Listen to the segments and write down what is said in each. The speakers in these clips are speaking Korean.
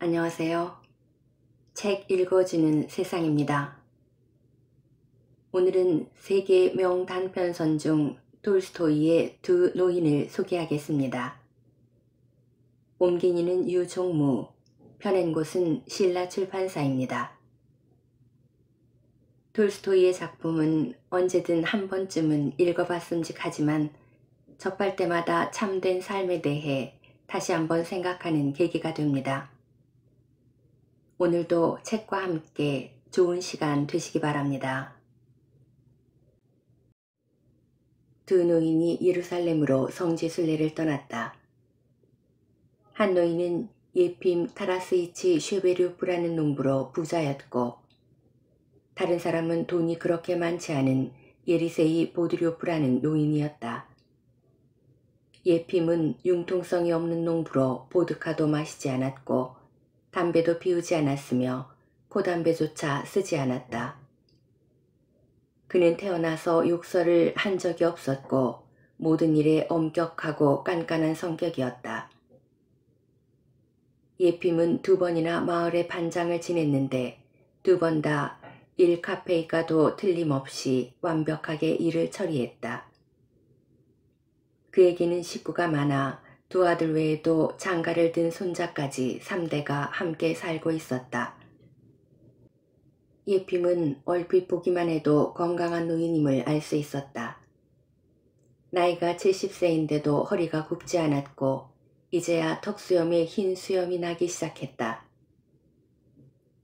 안녕하세요. 책 읽어주는 세상입니다. 오늘은 세계 명단편선 중 톨스토이의 두 노인을 소개하겠습니다. 옮긴이는 유종무, 펴낸 곳은 신라 출판사입니다. 톨스토이의 작품은 언제든 한 번쯤은 읽어봤음직하지만 접할 때마다 참된 삶에 대해 다시 한번 생각하는 계기가 됩니다. 오늘도 책과 함께 좋은 시간 되시기 바랍니다. 두 노인이 예루살렘으로 성지순례를 떠났다. 한 노인은 예핌 타라스이치 쉐베류프라는 농부로 부자였고, 다른 사람은 돈이 그렇게 많지 않은 예리세이 보드료프라는 노인이었다. 예핌은 융통성이 없는 농부로 보드카도 마시지 않았고 담배도 피우지 않았으며 코담배조차 쓰지 않았다. 그는 태어나서 욕설을 한 적이 없었고 모든 일에 엄격하고 깐깐한 성격이었다. 예핌은 2번이나 마을의 반장을 지냈는데 2번 다 일 카페이가도 틀림없이 완벽하게 일을 처리했다. 그에게는 식구가 많아 2 아들 외에도 장가를 든 손자까지 3대가 함께 살고 있었다. 예핌은 얼핏 보기만 해도 건강한 노인임을 알 수 있었다. 나이가 70세인데도 허리가 굽지 않았고 이제야 턱수염에 흰 수염이 나기 시작했다.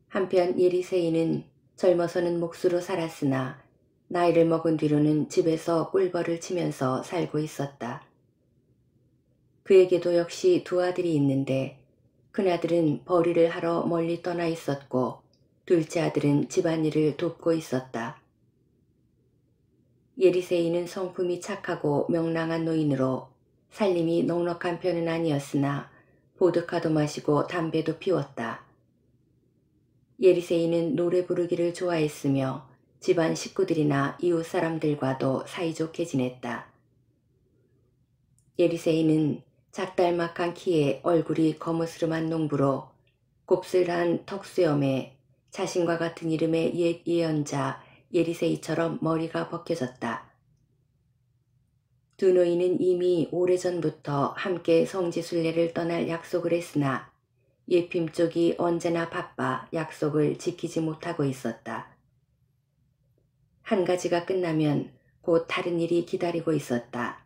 한편 예리세이는 젊어서는 몫으로 살았으나 나이를 먹은 뒤로는 집에서 꿀벌을 치면서 살고 있었다. 그에게도 역시 2 아들이 있는데 큰아들은 벌이를 하러 멀리 떠나 있었고 둘째 아들은 집안일을 돕고 있었다. 예리세이는 성품이 착하고 명랑한 노인으로 살림이 넉넉한 편은 아니었으나 보드카도 마시고 담배도 피웠다. 예리세이는 노래 부르기를 좋아했으며 집안 식구들이나 이웃 사람들과도 사이좋게 지냈다. 예리세이는 작달막한 키에 얼굴이 거무스름한 농부로 곱슬한 턱수염에 자신과 같은 이름의 옛 예언자 예리세이처럼 머리가 벗겨졌다. 2 노인은 이미 오래전부터 함께 성지순례를 떠날 약속을 했으나 예핌 쪽이 언제나 바빠 약속을 지키지 못하고 있었다. 한 가지가 끝나면 곧 다른 일이 기다리고 있었다.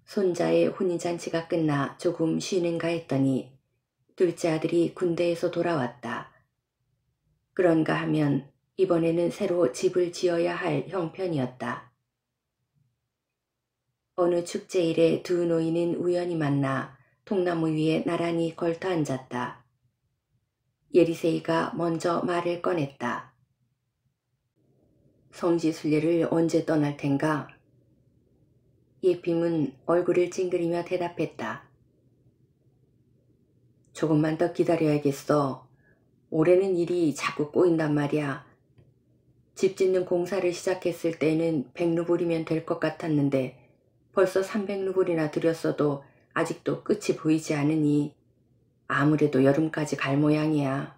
손자의 혼인잔치가 끝나 조금 쉬는가 했더니 둘째 아들이 군대에서 돌아왔다. 그런가 하면 이번에는 새로 집을 지어야 할 형편이었다. 어느 축제일에 2 노인은 우연히 만나 통나무 위에 나란히 걸터 앉았다. 예리세이가 먼저 말을 꺼냈다. 성지순례를 언제 떠날 텐가? 예핌은 얼굴을 찡그리며 대답했다. 조금만 더 기다려야겠어. 올해는 일이 자꾸 꼬인단 말이야. 집 짓는 공사를 시작했을 때는 100루블이면 될 것 같았는데 벌써 300루블이나 들였어도 아직도 끝이 보이지 않으니 아무래도 여름까지 갈 모양이야.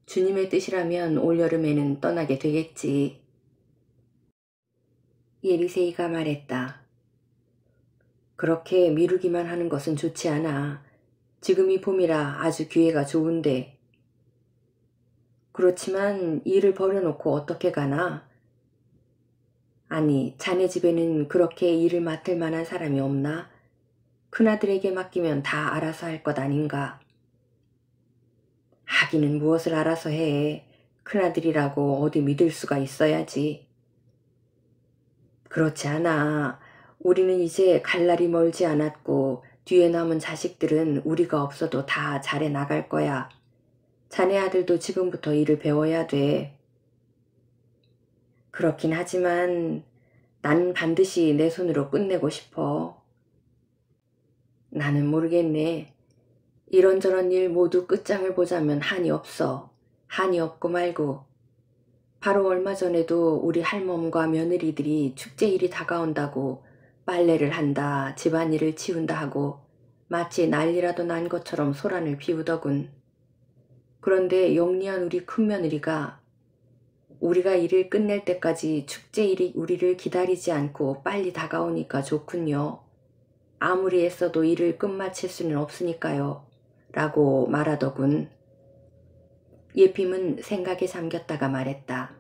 주님의 뜻이라면 올여름에는 떠나게 되겠지. 예리세이가 말했다. 그렇게 미루기만 하는 것은 좋지 않아. 지금이 봄이라 아주 기회가 좋은데. 그렇지만 일을 버려놓고 어떻게 가나? 아니, 자네 집에는 그렇게 일을 맡을 만한 사람이 없나? 큰아들에게 맡기면 다 알아서 할 것 아닌가? 하기는 무엇을 알아서 해. 큰아들이라고 어디 믿을 수가 있어야지. 그렇지 않아. 우리는 이제 갈 날이 멀지 않았고 뒤에 남은 자식들은 우리가 없어도 다 잘해 나갈 거야. 자네 아들도 지금부터 일을 배워야 돼. 그렇긴 하지만 나는 반드시 내 손으로 끝내고 싶어. 나는 모르겠네. 이런저런 일 모두 끝장을 보자면 한이 없어. 한이 없고 말고. 바로 얼마 전에도 우리 할멈과 며느리들이 축제일이 다가온다고 빨래를 한다, 집안일을 치운다 하고 마치 난리라도 난 것처럼 소란을 피우더군. 그런데 영리한 우리 큰며느리가 우리가 일을 끝낼 때까지 축제일이 우리를 기다리지 않고 빨리 다가오니까 좋군요. 아무리 애써도 일을 끝마칠 수는 없으니까요. 라고 말하더군. 예핌은 생각에 잠겼다가 말했다.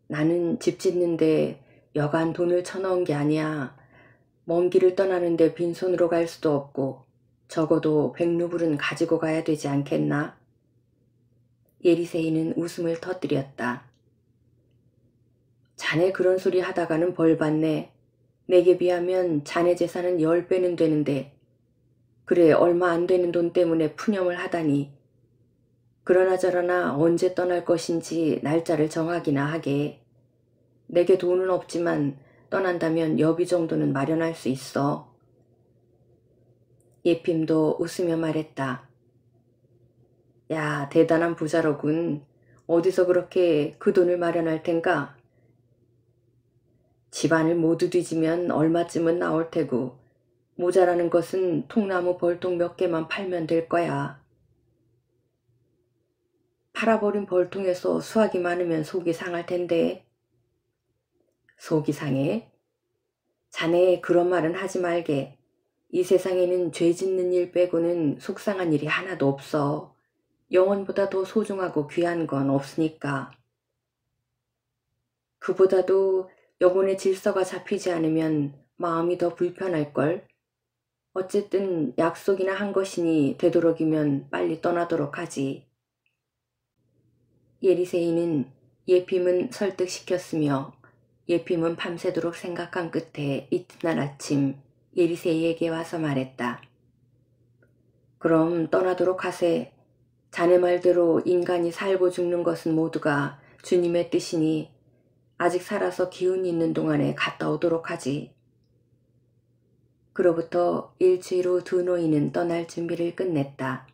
나는 집 짓는데 여간 돈을 쳐넣은 게 아니야. 먼 길을 떠나는데 빈손으로 갈 수도 없고 적어도 100루블은 가지고 가야 되지 않겠나? 예리세이는 웃음을 터뜨렸다. 자네 그런 소리 하다가는 벌 받네. 내게 비하면 자네 재산은 10배는 되는데 그래 얼마 안 되는 돈 때문에 푸념을 하다니. 그러나 저러나 언제 떠날 것인지 날짜를 정하기나 하게. 내게 돈은 없지만 떠난다면 여비 정도는 마련할 수 있어. 예핌도 웃으며 말했다. 야, 대단한 부자로군. 어디서 그렇게 그 돈을 마련할 텐가? 집안을 모두 뒤지면 얼마쯤은 나올 테고 모자라는 것은 통나무 벌통 몇 개만 팔면 될 거야. 팔아버린 벌통에서 수확이 많으면 속이 상할 텐데. 속이 상해? 자네 그런 말은 하지 말게. 이 세상에는 죄 짓는 일 빼고는 속상한 일이 하나도 없어. 영혼보다 더 소중하고 귀한 건 없으니까. 그보다도 영혼의 질서가 잡히지 않으면 마음이 더 불편할걸. 어쨌든 약속이나 한 것이니 되도록이면 빨리 떠나도록 하지. 예리세이는 예핌은 설득시켰으며 예핌은 밤새도록 생각한 끝에 이튿날 아침 예리세이에게 와서 말했다. 그럼 떠나도록 하세. 자네 말대로 인간이 살고 죽는 것은 모두가 주님의 뜻이니 아직 살아서 기운이 있는 동안에 갔다 오도록 하지. 그로부터 일주일 후 두 노인은 떠날 준비를 끝냈다.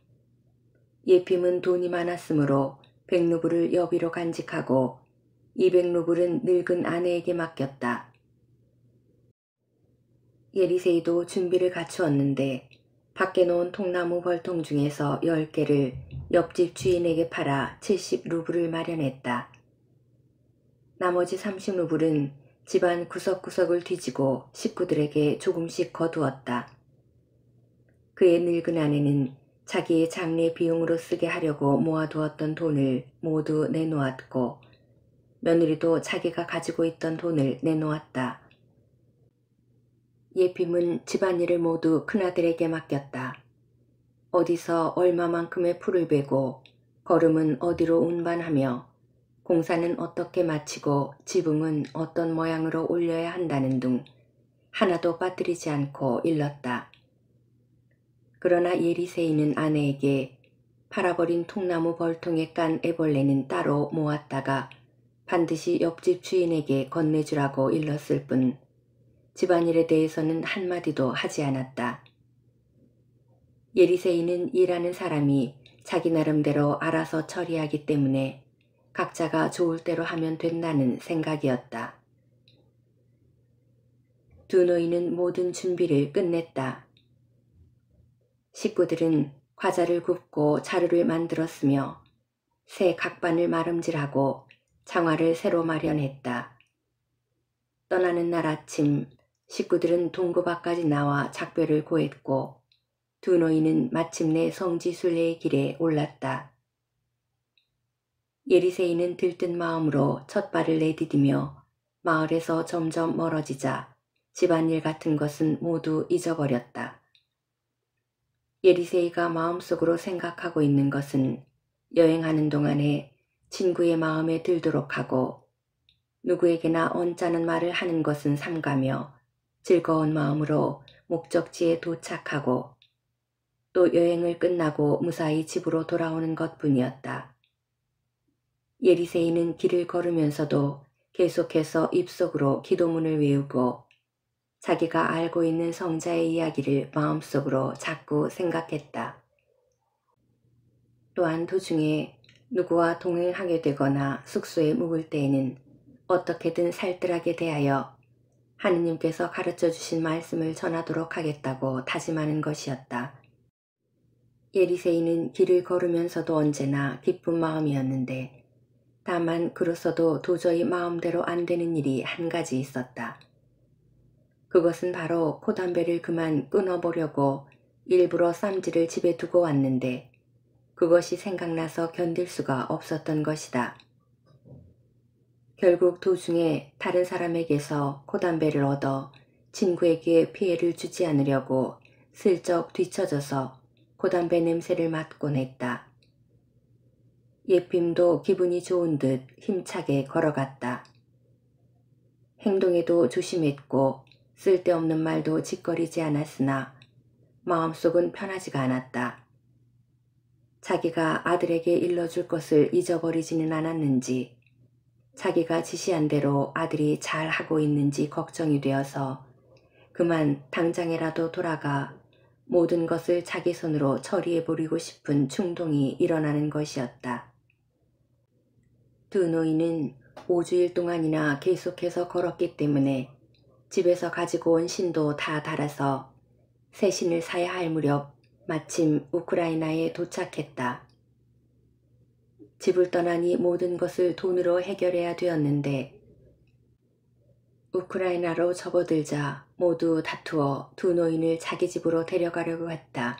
예핌은 돈이 많았으므로 100루블을 여비로 간직하고 200루블은 늙은 아내에게 맡겼다. 예리세이도 준비를 갖추었는데 밖에 놓은 통나무 벌통 중에서 10개를 옆집 주인에게 팔아 70루블을 마련했다. 나머지 30루블은 집안 구석구석을 뒤지고 식구들에게 조금씩 거두었다. 그의 늙은 아내는 자기의 장례 비용으로 쓰게 하려고 모아두었던 돈을 모두 내놓았고 며느리도 자기가 가지고 있던 돈을 내놓았다. 예핌은 집안일을 모두 큰아들에게 맡겼다. 어디서 얼마만큼의 풀을 베고 거름은 어디로 운반하며 공사는 어떻게 마치고 지붕은 어떤 모양으로 올려야 한다는 등 하나도 빠뜨리지 않고 일렀다. 그러나 예리세이는 아내에게 팔아버린 통나무 벌통에 깐 애벌레는 따로 모았다가 반드시 옆집 주인에게 건네주라고 일렀을 뿐 집안일에 대해서는 한마디도 하지 않았다. 예리세이는 일하는 사람이 자기 나름대로 알아서 처리하기 때문에 각자가 좋을 대로 하면 된다는 생각이었다. 두 노인은 모든 준비를 끝냈다. 식구들은 과자를 굽고 자루를 만들었으며 새 각반을 마름질하고 장화를 새로 마련했다. 떠나는 날 아침 식구들은 동구 밖까지 나와 작별을 고했고 두 노인은 마침내 성지순례의 길에 올랐다. 예리세이는 들뜬 마음으로 첫 발을 내디디며 마을에서 점점 멀어지자 집안일 같은 것은 모두 잊어버렸다. 예리세이가 마음속으로 생각하고 있는 것은 여행하는 동안에 친구의 마음에 들도록 하고 누구에게나 언짢은 말을 하는 것은 삼가며 즐거운 마음으로 목적지에 도착하고 또 여행을 끝나고 무사히 집으로 돌아오는 것뿐이었다. 예리세이는 길을 걸으면서도 계속해서 입속으로 기도문을 외우고 자기가 알고 있는 성자의 이야기를 마음속으로 자꾸 생각했다. 또한 도중에 누구와 동행하게 되거나 숙소에 묵을 때에는 어떻게든 살뜰하게 대하여 하느님께서 가르쳐 주신 말씀을 전하도록 하겠다고 다짐하는 것이었다. 예리세이는 길을 걸으면서도 언제나 기쁜 마음이었는데 다만 그로서도 도저히 마음대로 안 되는 일이 한 가지 있었다. 그것은 바로 코담배를 그만 끊어보려고 일부러 쌈지를 집에 두고 왔는데 그것이 생각나서 견딜 수가 없었던 것이다. 결국 도중에 다른 사람에게서 코담배를 얻어 친구에게 피해를 주지 않으려고 슬쩍 뒤처져서 코담배 냄새를 맡곤 했다. 예핌도 기분이 좋은 듯 힘차게 걸어갔다. 행동에도 조심했고 쓸데없는 말도 짓거리지 않았으나 마음속은 편하지가 않았다. 자기가 아들에게 일러줄 것을 잊어버리지는 않았는지 자기가 지시한 대로 아들이 잘하고 있는지 걱정이 되어서 그만 당장이라도 돌아가 모든 것을 자기 손으로 처리해버리고 싶은 충동이 일어나는 것이었다. 두 노인은 5주일 동안이나 계속해서 걸었기 때문에 집에서 가지고 온 신도 다 달아서 새 신을 사야 할 무렵 마침 우크라이나에 도착했다. 집을 떠나니 모든 것을 돈으로 해결해야 되었는데 우크라이나로 접어들자 모두 다투어 두 노인을 자기 집으로 데려가려고 했다.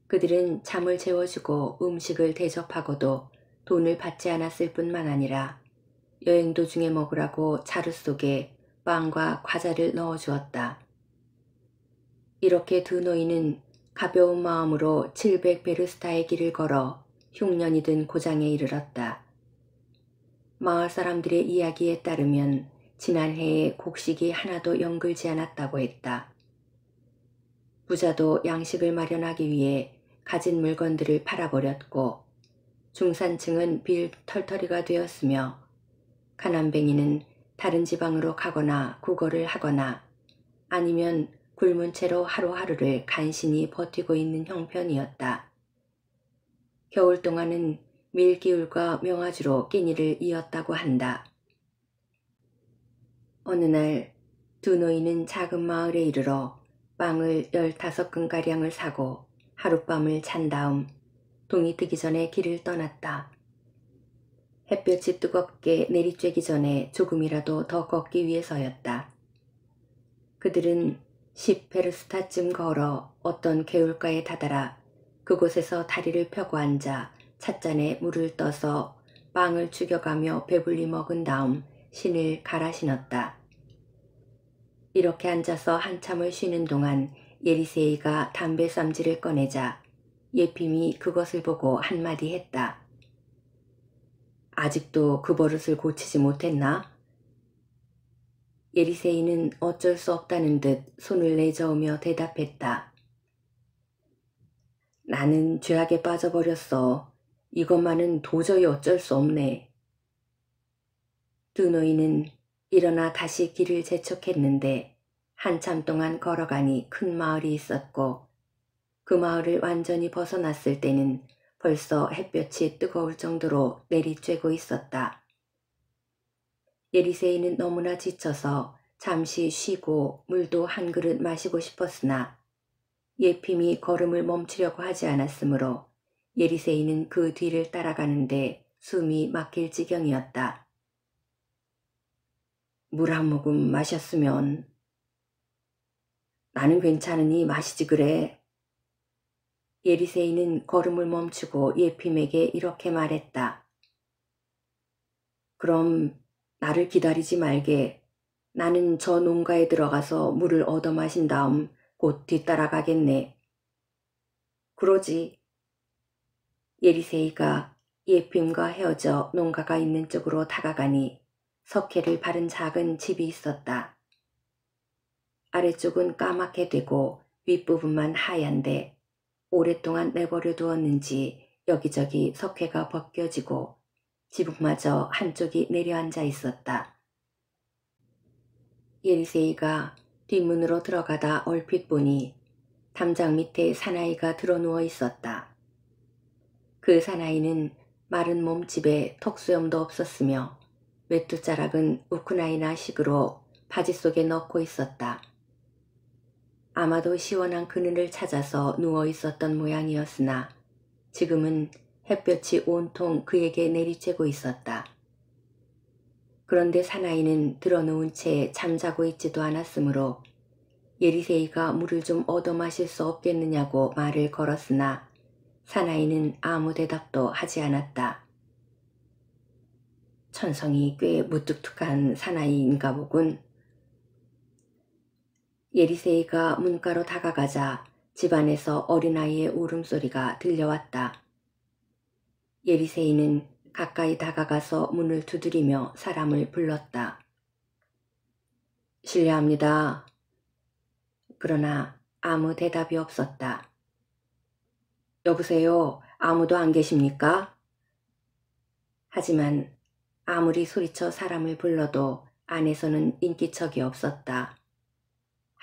그들은 잠을 재워주고 음식을 대접하고도 돈을 받지 않았을 뿐만 아니라 여행 도중에 먹으라고 자루 속에 빵과 과자를 넣어주었다. 이렇게 두 노인은 가벼운 마음으로 700베르스타의 길을 걸어 흉년이 든 고장에 이르렀다. 마을 사람들의 이야기에 따르면 지난해에 곡식이 하나도 연글지 않았다고 했다. 부자도 양식을 마련하기 위해 가진 물건들을 팔아버렸고 중산층은 빌 털터리가 되었으며 가난뱅이는 다른 지방으로 가거나 구걸을 하거나 아니면 굶은 채로 하루하루를 간신히 버티고 있는 형편이었다. 겨울 동안은 밀기울과 명아주로 끼니를 이었다고 한다. 어느 날 두 노인은 작은 마을에 이르러 빵을 15근가량을 사고 하룻밤을 잔 다음 동이 트기 전에 길을 떠났다. 햇볕이 뜨겁게 내리쬐기 전에 조금이라도 더 걷기 위해서였다. 그들은 10베르스타쯤 걸어 어떤 개울가에 다다라 그곳에서 다리를 펴고 앉아 찻잔에 물을 떠서 빵을 죽여가며 배불리 먹은 다음 신을 갈아 신었다. 이렇게 앉아서 한참을 쉬는 동안 예리세이가 담배 쌈지를 꺼내자 예핌이 그것을 보고 한마디 했다. 아직도 그 버릇을 고치지 못했나? 예리세이는 어쩔 수 없다는 듯 손을 내저으며 대답했다. 나는 죄악에 빠져버렸어. 이것만은 도저히 어쩔 수 없네. 두 노인은 일어나 다시 길을 재촉했는데 한참 동안 걸어가니 큰 마을이 있었고 그 마을을 완전히 벗어났을 때는 벌써 햇볕이 뜨거울 정도로 내리쬐고 있었다. 예리세이는 너무나 지쳐서 잠시 쉬고 물도 한 그릇 마시고 싶었으나 예핌이 걸음을 멈추려고 하지 않았으므로 예리세이는 그 뒤를 따라가는데 숨이 막힐 지경이었다. 물 한 모금 마셨으면. 나는 괜찮으니 마시지 그래. 예리세이는 걸음을 멈추고 예핌에게 이렇게 말했다. 그럼 나를 기다리지 말게. 나는 저 농가에 들어가서 물을 얻어 마신 다음 곧 뒤따라가겠네. 그러지. 예리세이가 예핌과 헤어져 농가가 있는 쪽으로 다가가니 석회를 바른 작은 집이 있었다. 아래쪽은 까맣게 되고 윗부분만 하얀데 오랫동안 내버려 두었는지 여기저기 석회가 벗겨지고 지붕마저 한쪽이 내려앉아 있었다. 예리세이가 뒷문으로 들어가다 얼핏 보니 담장 밑에 사나이가 드러누워 있었다. 그 사나이는 마른 몸집에 턱수염도 없었으며 외투자락은 우크라이나식으로 바지 속에 넣고 있었다. 아마도 시원한 그늘을 찾아서 누워 있었던 모양이었으나 지금은 햇볕이 온통 그에게 내리쬐고 있었다. 그런데 사나이는 드러누운 채 잠자고 있지도 않았으므로 예리세이가 물을 좀 얻어 마실 수 없겠느냐고 말을 걸었으나 사나이는 아무 대답도 하지 않았다. 천성이 꽤 무뚝뚝한 사나이인가 보군. 예리세이가 문가로 다가가자 집안에서 어린아이의 울음소리가 들려왔다. 예리세이는 가까이 다가가서 문을 두드리며 사람을 불렀다. 실례합니다. 그러나 아무 대답이 없었다. 여보세요? 아무도 안 계십니까? 하지만 아무리 소리쳐 사람을 불러도 안에서는 인기척이 없었다.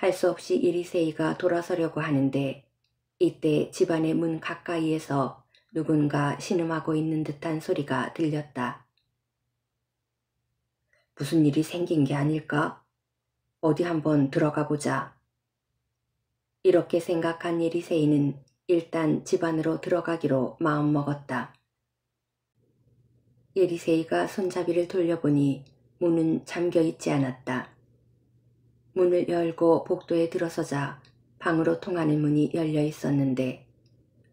할 수 없이 예리세이가 돌아서려고 하는데 이때 집안의 문 가까이에서 누군가 신음하고 있는 듯한 소리가 들렸다. 무슨 일이 생긴 게 아닐까? 어디 한번 들어가 보자. 이렇게 생각한 예리세이는 일단 집 안으로 들어가기로 마음먹었다. 예리세이가 손잡이를 돌려보니 문은 잠겨있지 않았다. 문을 열고 복도에 들어서자 방으로 통하는 문이 열려 있었는데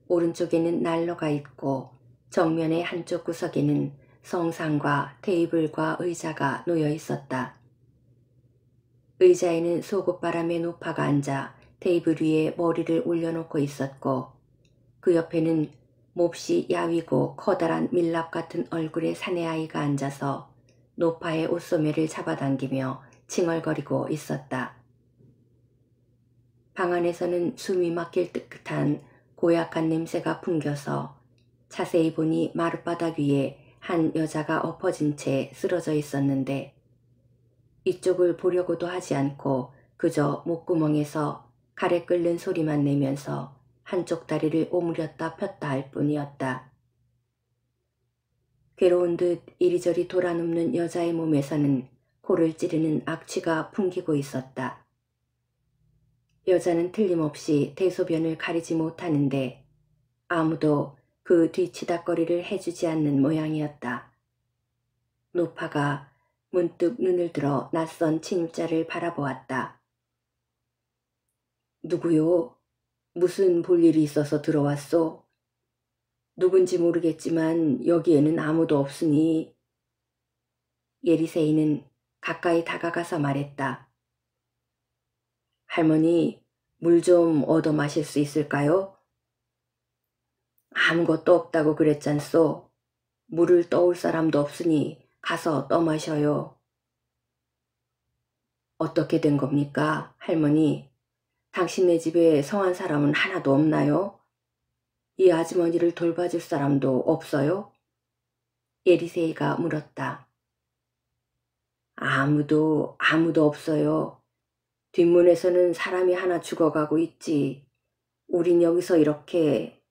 오른쪽에는 난로가 있고 정면의 한쪽 구석에는 성상과 테이블과 의자가 놓여 있었다. 의자에는 속옷바람에 노파가 앉아 테이블 위에 머리를 올려놓고 있었고 그 옆에는 몹시 야위고 커다란 밀랍 같은 얼굴의 사내아이가 앉아서 노파의 옷소매를 잡아당기며 칭얼거리고 있었다. 방 안에서는 숨이 막힐 듯한 고약한 냄새가 풍겨서 자세히 보니 마룻바닥 위에 한 여자가 엎어진 채 쓰러져 있었는데 이쪽을 보려고도 하지 않고 그저 목구멍에서 가래 끓는 소리만 내면서 한쪽 다리를 오므렸다 폈다 할 뿐이었다. 괴로운 듯 이리저리 돌아눕는 여자의 몸에서는 코를 찌르는 악취가 풍기고 있었다. 여자는 틀림없이 대소변을 가리지 못하는데 아무도 그 뒤치다거리를 해주지 않는 모양이었다. 노파가 문득 눈을 들어 낯선 침입자를 바라보았다. 누구요? 무슨 볼일이 있어서 들어왔소? 누군지 모르겠지만 여기에는 아무도 없으니. 예리세이는 가까이 다가가서 말했다. 할머니, 물 좀 얻어 마실 수 있을까요? 아무것도 없다고 그랬잖소. 물을 떠올 사람도 없으니 가서 떠마셔요. 어떻게 된 겁니까, 할머니? 당신네 집에 성한 사람은 하나도 없나요? 이 아주머니를 돌봐줄 사람도 없어요? 예리세이가 물었다. 아무도 없어요. 뒷문에서는 사람이 하나 죽어가고 있지. 우린 여기서 이렇게.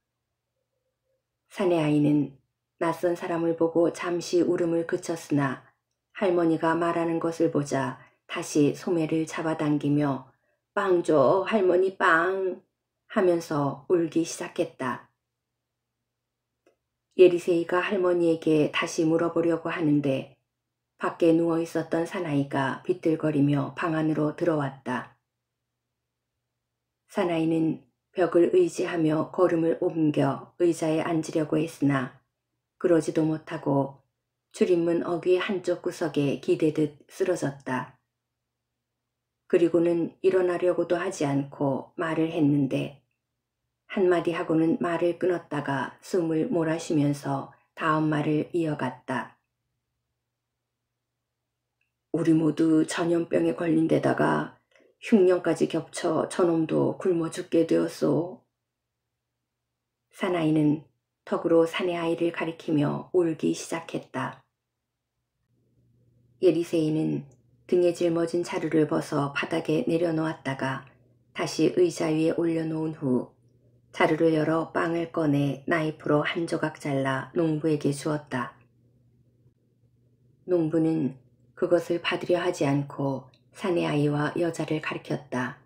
사내아이는 낯선 사람을 보고 잠시 울음을 그쳤으나 할머니가 말하는 것을 보자 다시 소매를 잡아당기며 빵 줘, 할머니 빵 하면서 울기 시작했다. 예리세이가 할머니에게 다시 물어보려고 하는데 밖에 누워 있었던 사나이가 비틀거리며 방 안으로 들어왔다. 사나이는 벽을 의지하며 걸음을 옮겨 의자에 앉으려고 했으나 그러지도 못하고 출입문 어귀 한쪽 구석에 기대듯 쓰러졌다. 그리고는 일어나려고도 하지 않고 말을 했는데 한마디 하고는 말을 끊었다가 숨을 몰아쉬면서 다음 말을 이어갔다. 우리 모두 전염병에 걸린 데다가 흉년까지 겹쳐 저놈도 굶어 죽게 되었소. 사나이는 턱으로 사내아이를 가리키며 울기 시작했다. 예리세이는 등에 짊어진 자루를 벗어 바닥에 내려놓았다가 다시 의자 위에 올려놓은 후 자루를 열어 빵을 꺼내 나이프로 한 조각 잘라 농부에게 주었다. 농부는 그것을 받으려 하지 않고 사내 아이와 여자를 가리켰다.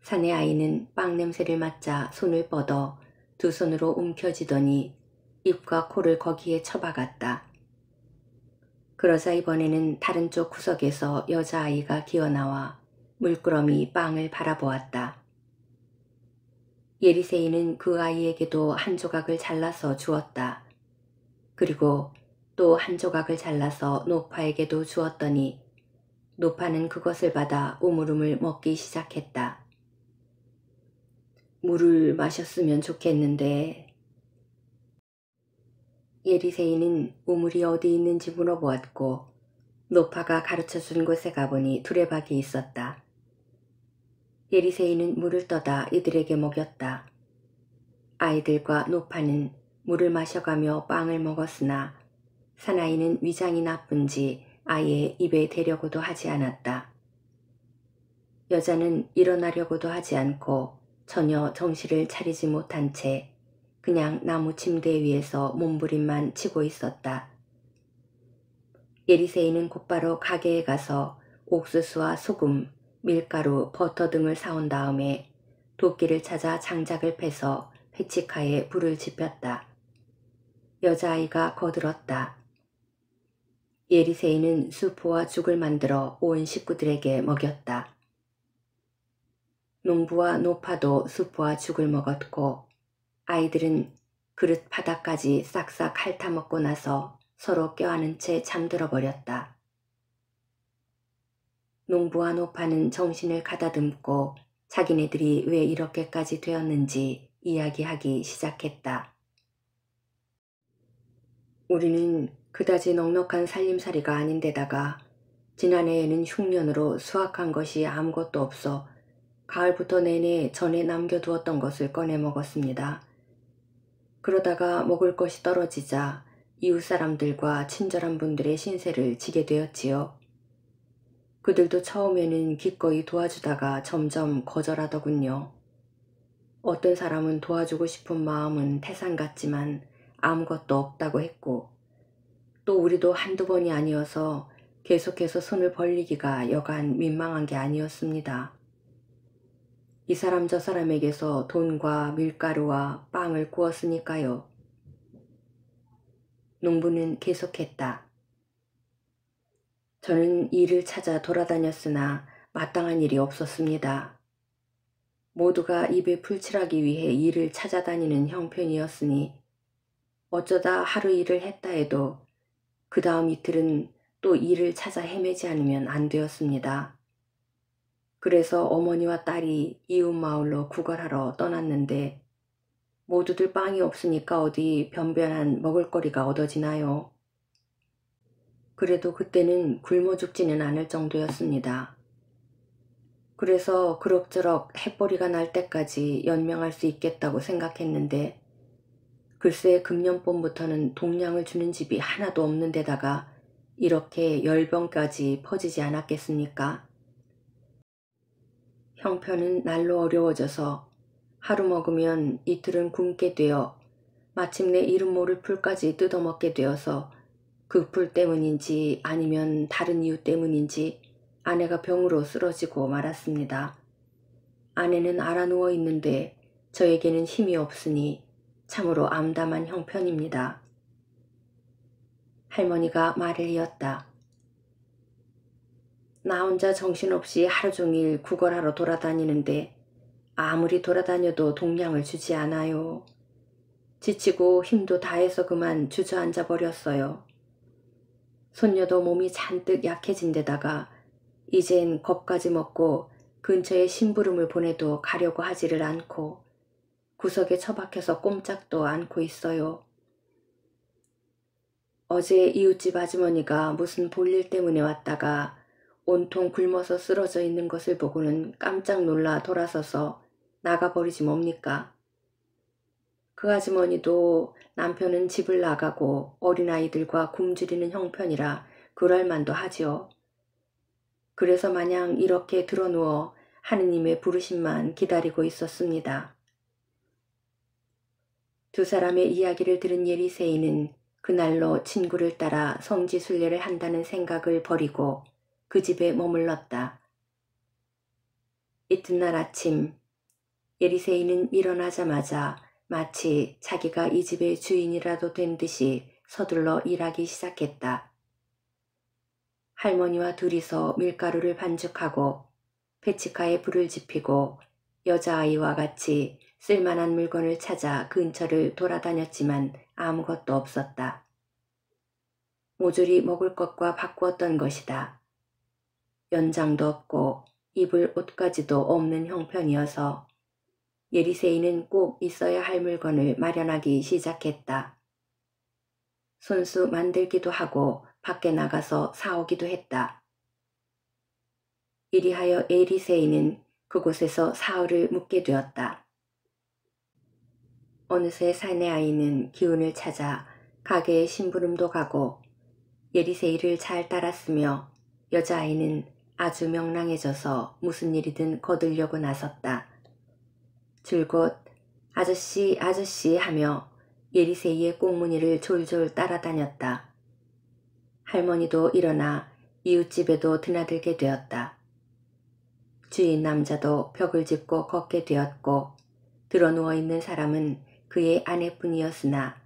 사내 아이는 빵 냄새를 맡자 손을 뻗어 두 손으로 움켜쥐더니 입과 코를 거기에 쳐박았다. 그러자 이번에는 다른 쪽 구석에서 여자아이가 기어나와 물끄러미 빵을 바라보았다. 예리세이는 그 아이에게도 한 조각을 잘라서 주었다. 그리고 또 한 조각을 잘라서 노파에게도 주었더니 노파는 그것을 받아 우물우물 먹기 시작했다. 물을 마셨으면 좋겠는데. 예리세이는 우물이 어디 있는지 물어보았고 노파가 가르쳐준 곳에 가보니 두레박이 있었다. 예리세이는 물을 떠다 이들에게 먹였다. 아이들과 노파는 물을 마셔가며 빵을 먹었으나 사나이는 위장이 나쁜지 아예 입에 대려고도 하지 않았다. 여자는 일어나려고도 하지 않고 전혀 정신을 차리지 못한 채 그냥 나무 침대 위에서 몸부림만 치고 있었다. 예리세이는 곧바로 가게에 가서 옥수수와 소금, 밀가루, 버터 등을 사온 다음에 도끼를 찾아 장작을 패서 회치카에 불을 지폈다. 여자아이가 거들었다. 예리세이는 수포와 죽을 만들어 온 식구들에게 먹였다. 농부와 노파도 수포와 죽을 먹었고 아이들은 그릇 바닥까지 싹싹 핥아먹고 나서 서로 껴안은 채 잠들어 버렸다. 농부와 노파는 정신을 가다듬고 자기네들이 왜 이렇게까지 되었는지 이야기하기 시작했다. 우리는 그다지 넉넉한 살림살이가 아닌데다가 지난해에는 흉년으로 수확한 것이 아무것도 없어 가을부터 내내 전에 남겨두었던 것을 꺼내 먹었습니다. 그러다가 먹을 것이 떨어지자 이웃 사람들과 친절한 분들의 신세를 지게 되었지요. 그들도 처음에는 기꺼이 도와주다가 점점 거절하더군요. 어떤 사람은 도와주고 싶은 마음은 태산 같지만 아무것도 없다고 했고 또 우리도 한두 번이 아니어서 계속해서 손을 벌리기가 여간 민망한 게 아니었습니다. 이 사람 저 사람에게서 돈과 밀가루와 빵을 구웠으니까요. 농부는 계속했다. 저는 일을 찾아 돌아다녔으나 마땅한 일이 없었습니다. 모두가 입에 풀칠하기 위해 일을 찾아다니는 형편이었으니 어쩌다 하루 일을 했다 해도 그 다음 이틀은 또 일을 찾아 헤매지 않으면 안 되었습니다. 그래서 어머니와 딸이 이웃 마을로 구걸하러 떠났는데 모두들 빵이 없으니까 어디 변변한 먹을거리가 얻어지나요? 그래도 그때는 굶어 죽지는 않을 정도였습니다. 그래서 그럭저럭 햇벌이가 날 때까지 연명할 수 있겠다고 생각했는데 글쎄 금년봄부터는 동량을 주는 집이 하나도 없는 데다가 이렇게 열병까지 퍼지지 않았겠습니까? 형편은 날로 어려워져서 하루 먹으면 이틀은 굶게 되어 마침내 이름 모를 풀까지 뜯어먹게 되어서 그 풀 때문인지 아니면 다른 이유 때문인지 아내가 병으로 쓰러지고 말았습니다. 아내는 알아 누워 있는데 저에게는 힘이 없으니 참으로 암담한 형편입니다. 할머니가 말을 이었다. 나 혼자 정신없이 하루 종일 구걸하러 돌아다니는데 아무리 돌아다녀도 동량을 주지 않아요. 지치고 힘도 다해서 그만 주저앉아 버렸어요. 손녀도 몸이 잔뜩 약해진 데다가 이젠 겁까지 먹고 근처에 심부름을 보내도 가려고 하지를 않고 구석에 처박혀서 꼼짝도 않고 있어요. 어제 이웃집 아주머니가 무슨 볼일 때문에 왔다가 온통 굶어서 쓰러져 있는 것을 보고는 깜짝 놀라 돌아서서 나가버리지 뭡니까? 그 아주머니도 남편은 집을 나가고 어린아이들과 굶주리는 형편이라 그럴 만도 하지요. 그래서 마냥 이렇게 드러누워 하느님의 부르심만 기다리고 있었습니다. 두 사람의 이야기를 들은 예리세이는 그날로 친구를 따라 성지순례를 한다는 생각을 버리고 그 집에 머물렀다. 이튿날 아침 예리세이는 일어나자마자 마치 자기가 이 집의 주인이라도 된 듯이 서둘러 일하기 시작했다. 할머니와 둘이서 밀가루를 반죽하고 배치카에 불을 지피고 여자아이와 같이 쓸만한 물건을 찾아 근처를 돌아다녔지만 아무것도 없었다. 모조리 먹을 것과 바꾸었던 것이다. 연장도 없고 입을 옷까지도 없는 형편이어서 예리세이는 꼭 있어야 할 물건을 마련하기 시작했다. 손수 만들기도 하고 밖에 나가서 사오기도 했다. 이리하여 예리세이는 그곳에서 사흘을 묵게 되었다. 어느새 사내 아이는 기운을 찾아 가게에 심부름도 가고 예리세이를 잘 따랐으며 여자아이는 아주 명랑해져서 무슨 일이든 거들려고 나섰다. 줄곧 아저씨 아저씨 하며 예리세이의 꽁무니를 졸졸 따라다녔다. 할머니도 일어나 이웃집에도 드나들게 되었다. 주인 남자도 벽을 짚고 걷게 되었고 드러누워 있는 사람은 그의 아내뿐이었으나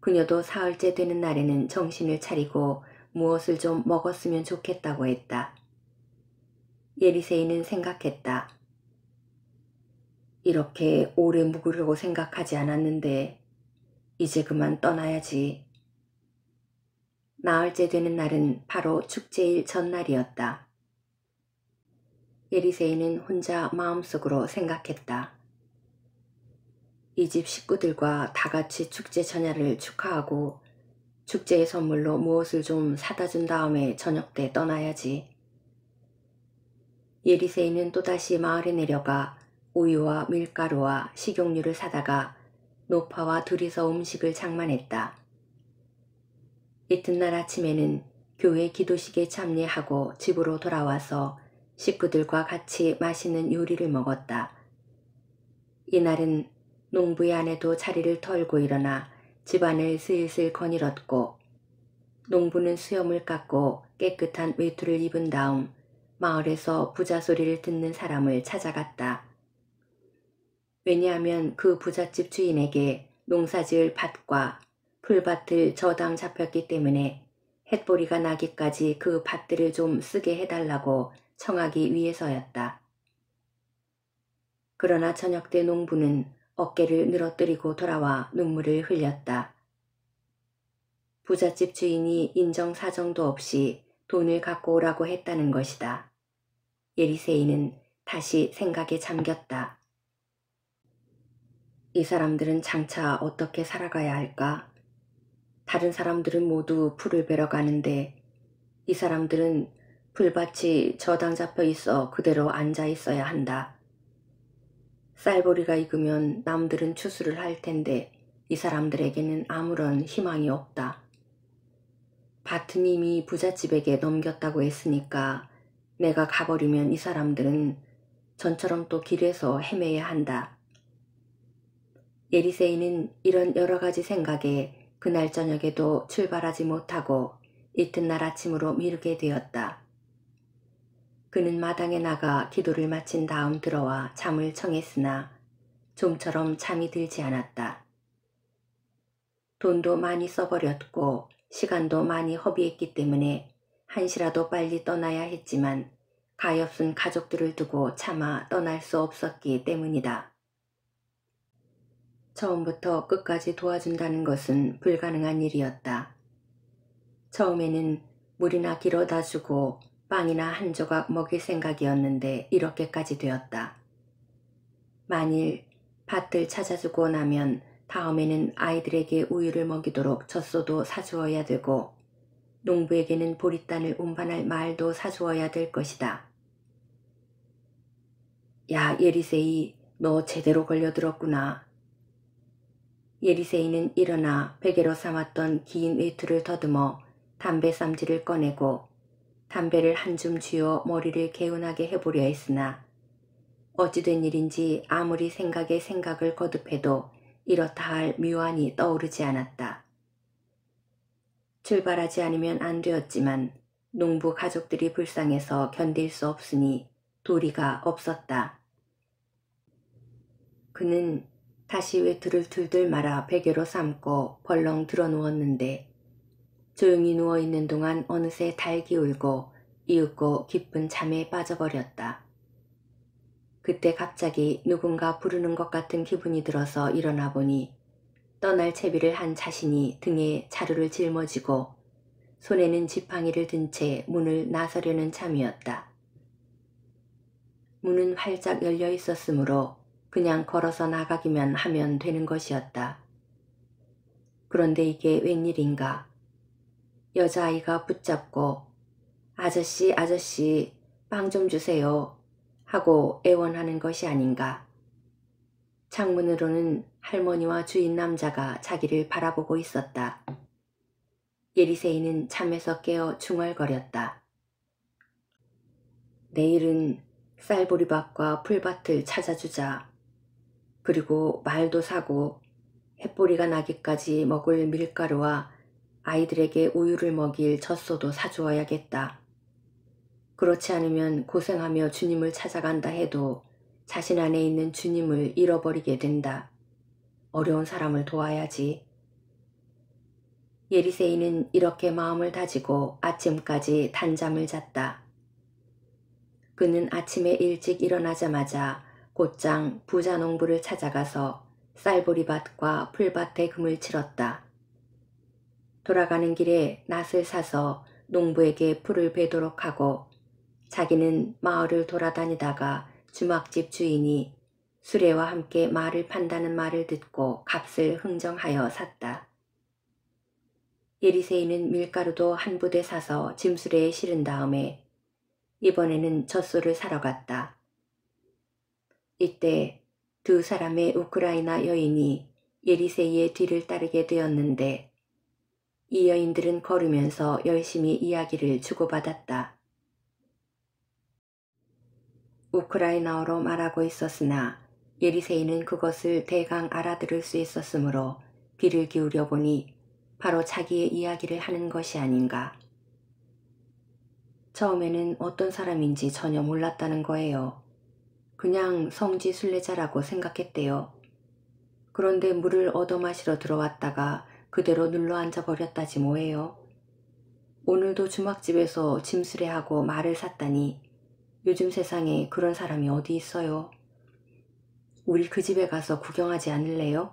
그녀도 사흘째 되는 날에는 정신을 차리고 무엇을 좀 먹었으면 좋겠다고 했다. 예리세이는 생각했다. 이렇게 오래 묵으려고 생각하지 않았는데 이제 그만 떠나야지. 나흘째 되는 날은 바로 축제일 전날이었다. 예리세이는 혼자 마음속으로 생각했다. 이 집 식구들과 다 같이 축제 전야를 축하하고 축제의 선물로 무엇을 좀 사다 준 다음에 저녁 때 떠나야지. 예리세이는 또다시 마을에 내려가 우유와 밀가루와 식용유를 사다가 노파와 둘이서 음식을 장만했다. 이튿날 아침에는 교회 기도식에 참여하고 집으로 돌아와서 식구들과 같이 맛있는 요리를 먹었다. 이날은 농부의 아내도 자리를 털고 일어나 집안을 슬슬 거닐었고 농부는 수염을 깎고 깨끗한 외투를 입은 다음 마을에서 부자 소리를 듣는 사람을 찾아갔다. 왜냐하면 그 부잣집 주인에게 농사지을 밭과 풀밭을 저당 잡혔기 때문에 햇보리가 나기까지 그 밭들을 좀 쓰게 해달라고 청하기 위해서였다. 그러나 저녁 때 농부는 어깨를 늘어뜨리고 돌아와 눈물을 흘렸다. 부잣집 주인이 인정사정도 없이 돈을 갖고 오라고 했다는 것이다. 예리세이는 다시 생각에 잠겼다. 이 사람들은 장차 어떻게 살아가야 할까? 다른 사람들은 모두 풀을 베러 가는데 이 사람들은 풀밭이 저당 잡혀 있어 그대로 앉아 있어야 한다. 쌀보리가 익으면 남들은 추수를 할 텐데 이 사람들에게는 아무런 희망이 없다. 밭은 이미 부잣집에게 넘겼다고 했으니까 내가 가버리면 이 사람들은 전처럼 또 길에서 헤매야 한다. 예리세이는 이런 여러 가지 생각에 그날 저녁에도 출발하지 못하고 이튿날 아침으로 미루게 되었다. 그는 마당에 나가 기도를 마친 다음 들어와 잠을 청했으나 좀처럼 잠이 들지 않았다. 돈도 많이 써버렸고 시간도 많이 허비했기 때문에 한시라도 빨리 떠나야 했지만 가엾은 가족들을 두고 차마 떠날 수 없었기 때문이다. 처음부터 끝까지 도와준다는 것은 불가능한 일이었다. 처음에는 물이나 길어다 주고 빵이나 한 조각 먹일 생각이었는데 이렇게까지 되었다. 만일 밭을 찾아주고 나면 다음에는 아이들에게 우유를 먹이도록 젖소도 사주어야 되고 농부에게는 보리단을 운반할 말도 사주어야 될 것이다. 야, 예리세이, 너 제대로 걸려들었구나. 예리세이는 일어나 베개로 삼았던 긴 외투를 더듬어 담배 쌈지를 꺼내고 담배를 한 줌 쥐어 머리를 개운하게 해보려 했으나 어찌된 일인지 아무리 생각에 생각을 거듭해도 이렇다 할 묘안이 떠오르지 않았다. 출발하지 않으면 안 되었지만 농부 가족들이 불쌍해서 견딜 수 없으니 도리가 없었다. 그는 다시 외투를 들들 말아 베개로 삼고 벌렁 드러누웠는데 조용히 누워있는 동안 어느새 달기 울고 이윽고 깊은 잠에 빠져버렸다. 그때 갑자기 누군가 부르는 것 같은 기분이 들어서 일어나 보니 떠날 채비를 한 자신이 등에 자루를 짊어지고 손에는 지팡이를 든 채 문을 나서려는 참이었다. 문은 활짝 열려 있었으므로 그냥 걸어서 나가기만 하면 되는 것이었다. 그런데 이게 웬일인가. 여자아이가 붙잡고 아저씨 아저씨 빵 좀 주세요 하고 애원하는 것이 아닌가. 창문으로는 할머니와 주인 남자가 자기를 바라보고 있었다. 예리세이는 잠에서 깨어 중얼거렸다. 내일은 쌀보리밭과 풀밭을 찾아주자. 그리고 말도 사고 햇보리가 나기까지 먹을 밀가루와 아이들에게 우유를 먹일 젖소도 사주어야겠다. 그렇지 않으면 고생하며 주님을 찾아간다 해도 자신 안에 있는 주님을 잃어버리게 된다. 어려운 사람을 도와야지. 예리세이는 이렇게 마음을 다지고 아침까지 단잠을 잤다. 그는 아침에 일찍 일어나자마자 곧장 부자 농부를 찾아가서 쌀보리밭과 풀밭에 금을 치렀다. 돌아가는 길에 낫을 사서 농부에게 풀을 베도록 하고 자기는 마을을 돌아다니다가 주막집 주인이 수레와 함께 말을 판다는 말을 듣고 값을 흥정하여 샀다. 예리세이는 밀가루도 한 부대 사서 짐수레에 실은 다음에 이번에는 젖소를 사러 갔다. 이때 두 사람의 우크라이나 여인이 예리세이의 뒤를 따르게 되었는데 이 여인들은 걸으면서 열심히 이야기를 주고받았다. 우크라이나어로 말하고 있었으나 예리세이는 그것을 대강 알아들을 수 있었으므로 귀를 기울여 보니 바로 자기의 이야기를 하는 것이 아닌가. 처음에는 어떤 사람인지 전혀 몰랐다는 거예요. 그냥 성지 순례자라고 생각했대요. 그런데 물을 얻어 마시러 들어왔다가 그대로 눌러앉아 버렸다지 뭐예요. 오늘도 주막집에서 짐수레하고 말을 샀다니 요즘 세상에 그런 사람이 어디 있어요. 우리 그 집에 가서 구경하지 않을래요?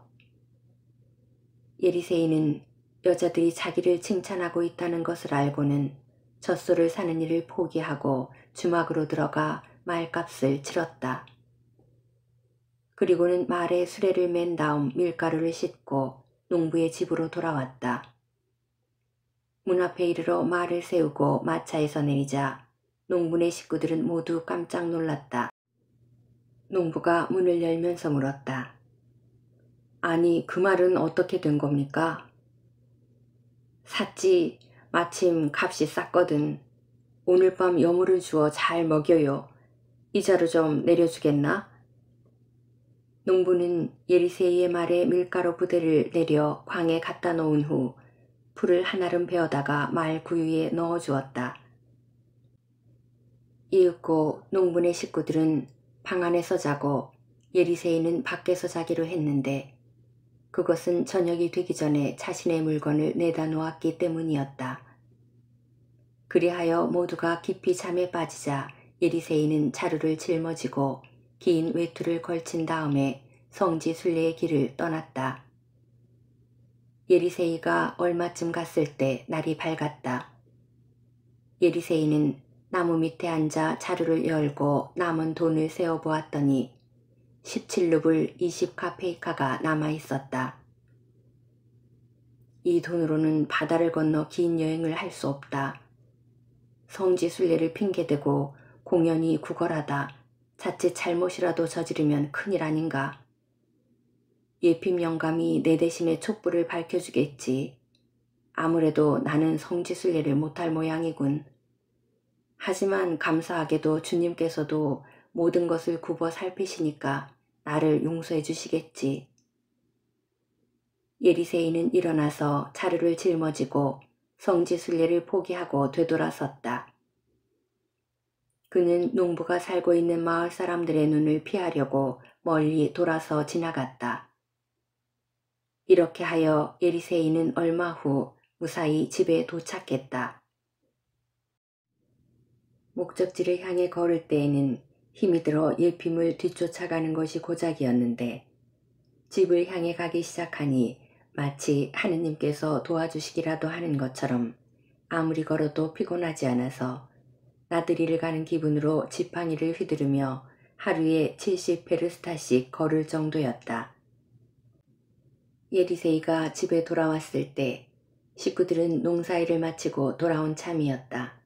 예리세이는 여자들이 자기를 칭찬하고 있다는 것을 알고는 젖소를 사는 일을 포기하고 주막으로 들어가 말값을 치렀다. 그리고는 말에 수레를 맨 다음 밀가루를 싣고 농부의 집으로 돌아왔다. 문 앞에 이르러 말을 세우고 마차에서 내리자 농부네 식구들은 모두 깜짝 놀랐다. 농부가 문을 열면서 물었다. 아니, 그 말은 어떻게 된 겁니까? 샀지. 마침 값이 쌌거든. 오늘 밤 여물을 주어 잘 먹여요. 이자를 좀 내려주겠나? 농부는 예리세이의 말에 밀가루 부대를 내려 광에 갖다 놓은 후 풀을 한아름 베어다가 말 구유에 넣어주었다. 이윽고 농부네 식구들은 방 안에서 자고 예리세이는 밖에서 자기로 했는데 그것은 저녁이 되기 전에 자신의 물건을 내다 놓았기 때문이었다. 그리하여 모두가 깊이 잠에 빠지자 예리세이는 자루를 짊어지고 긴 외투를 걸친 다음에 성지 순례의 길을 떠났다. 예리세이가 얼마쯤 갔을 때 날이 밝았다. 예리세이는 나무 밑에 앉아 자루를 열고 남은 돈을 세어보았더니 17루블 20카페이카가 남아있었다. 이 돈으로는 바다를 건너 긴 여행을 할 수 없다. 성지 순례를 핑계대고 공연히 구걸하다 자칫 잘못이라도 저지르면 큰일 아닌가. 예필 영감이 내 대신에 촛불을 밝혀주겠지. 아무래도 나는 성지 순례를 못할 모양이군. 하지만 감사하게도 주님께서도 모든 것을 굽어 살피시니까 나를 용서해 주시겠지. 예리세이는 일어나서 자루를 짊어지고 성지순례를 포기하고 되돌아섰다. 그는 농부가 살고 있는 마을 사람들의 눈을 피하려고 멀리 돌아서 지나갔다. 이렇게 하여 에리세이는 얼마 후 무사히 집에 도착했다. 목적지를 향해 걸을 때에는 힘이 들어 예핌을 뒤쫓아가는 것이 고작이었는데 집을 향해 가기 시작하니 마치 하느님께서 도와주시기라도 하는 것처럼 아무리 걸어도 피곤하지 않아서 나들이를 가는 기분으로 지팡이를 휘두르며 하루에 70페르스타씩 걸을 정도였다. 예리세이가 집에 돌아왔을 때 식구들은 농사일을 마치고 돌아온 참이었다.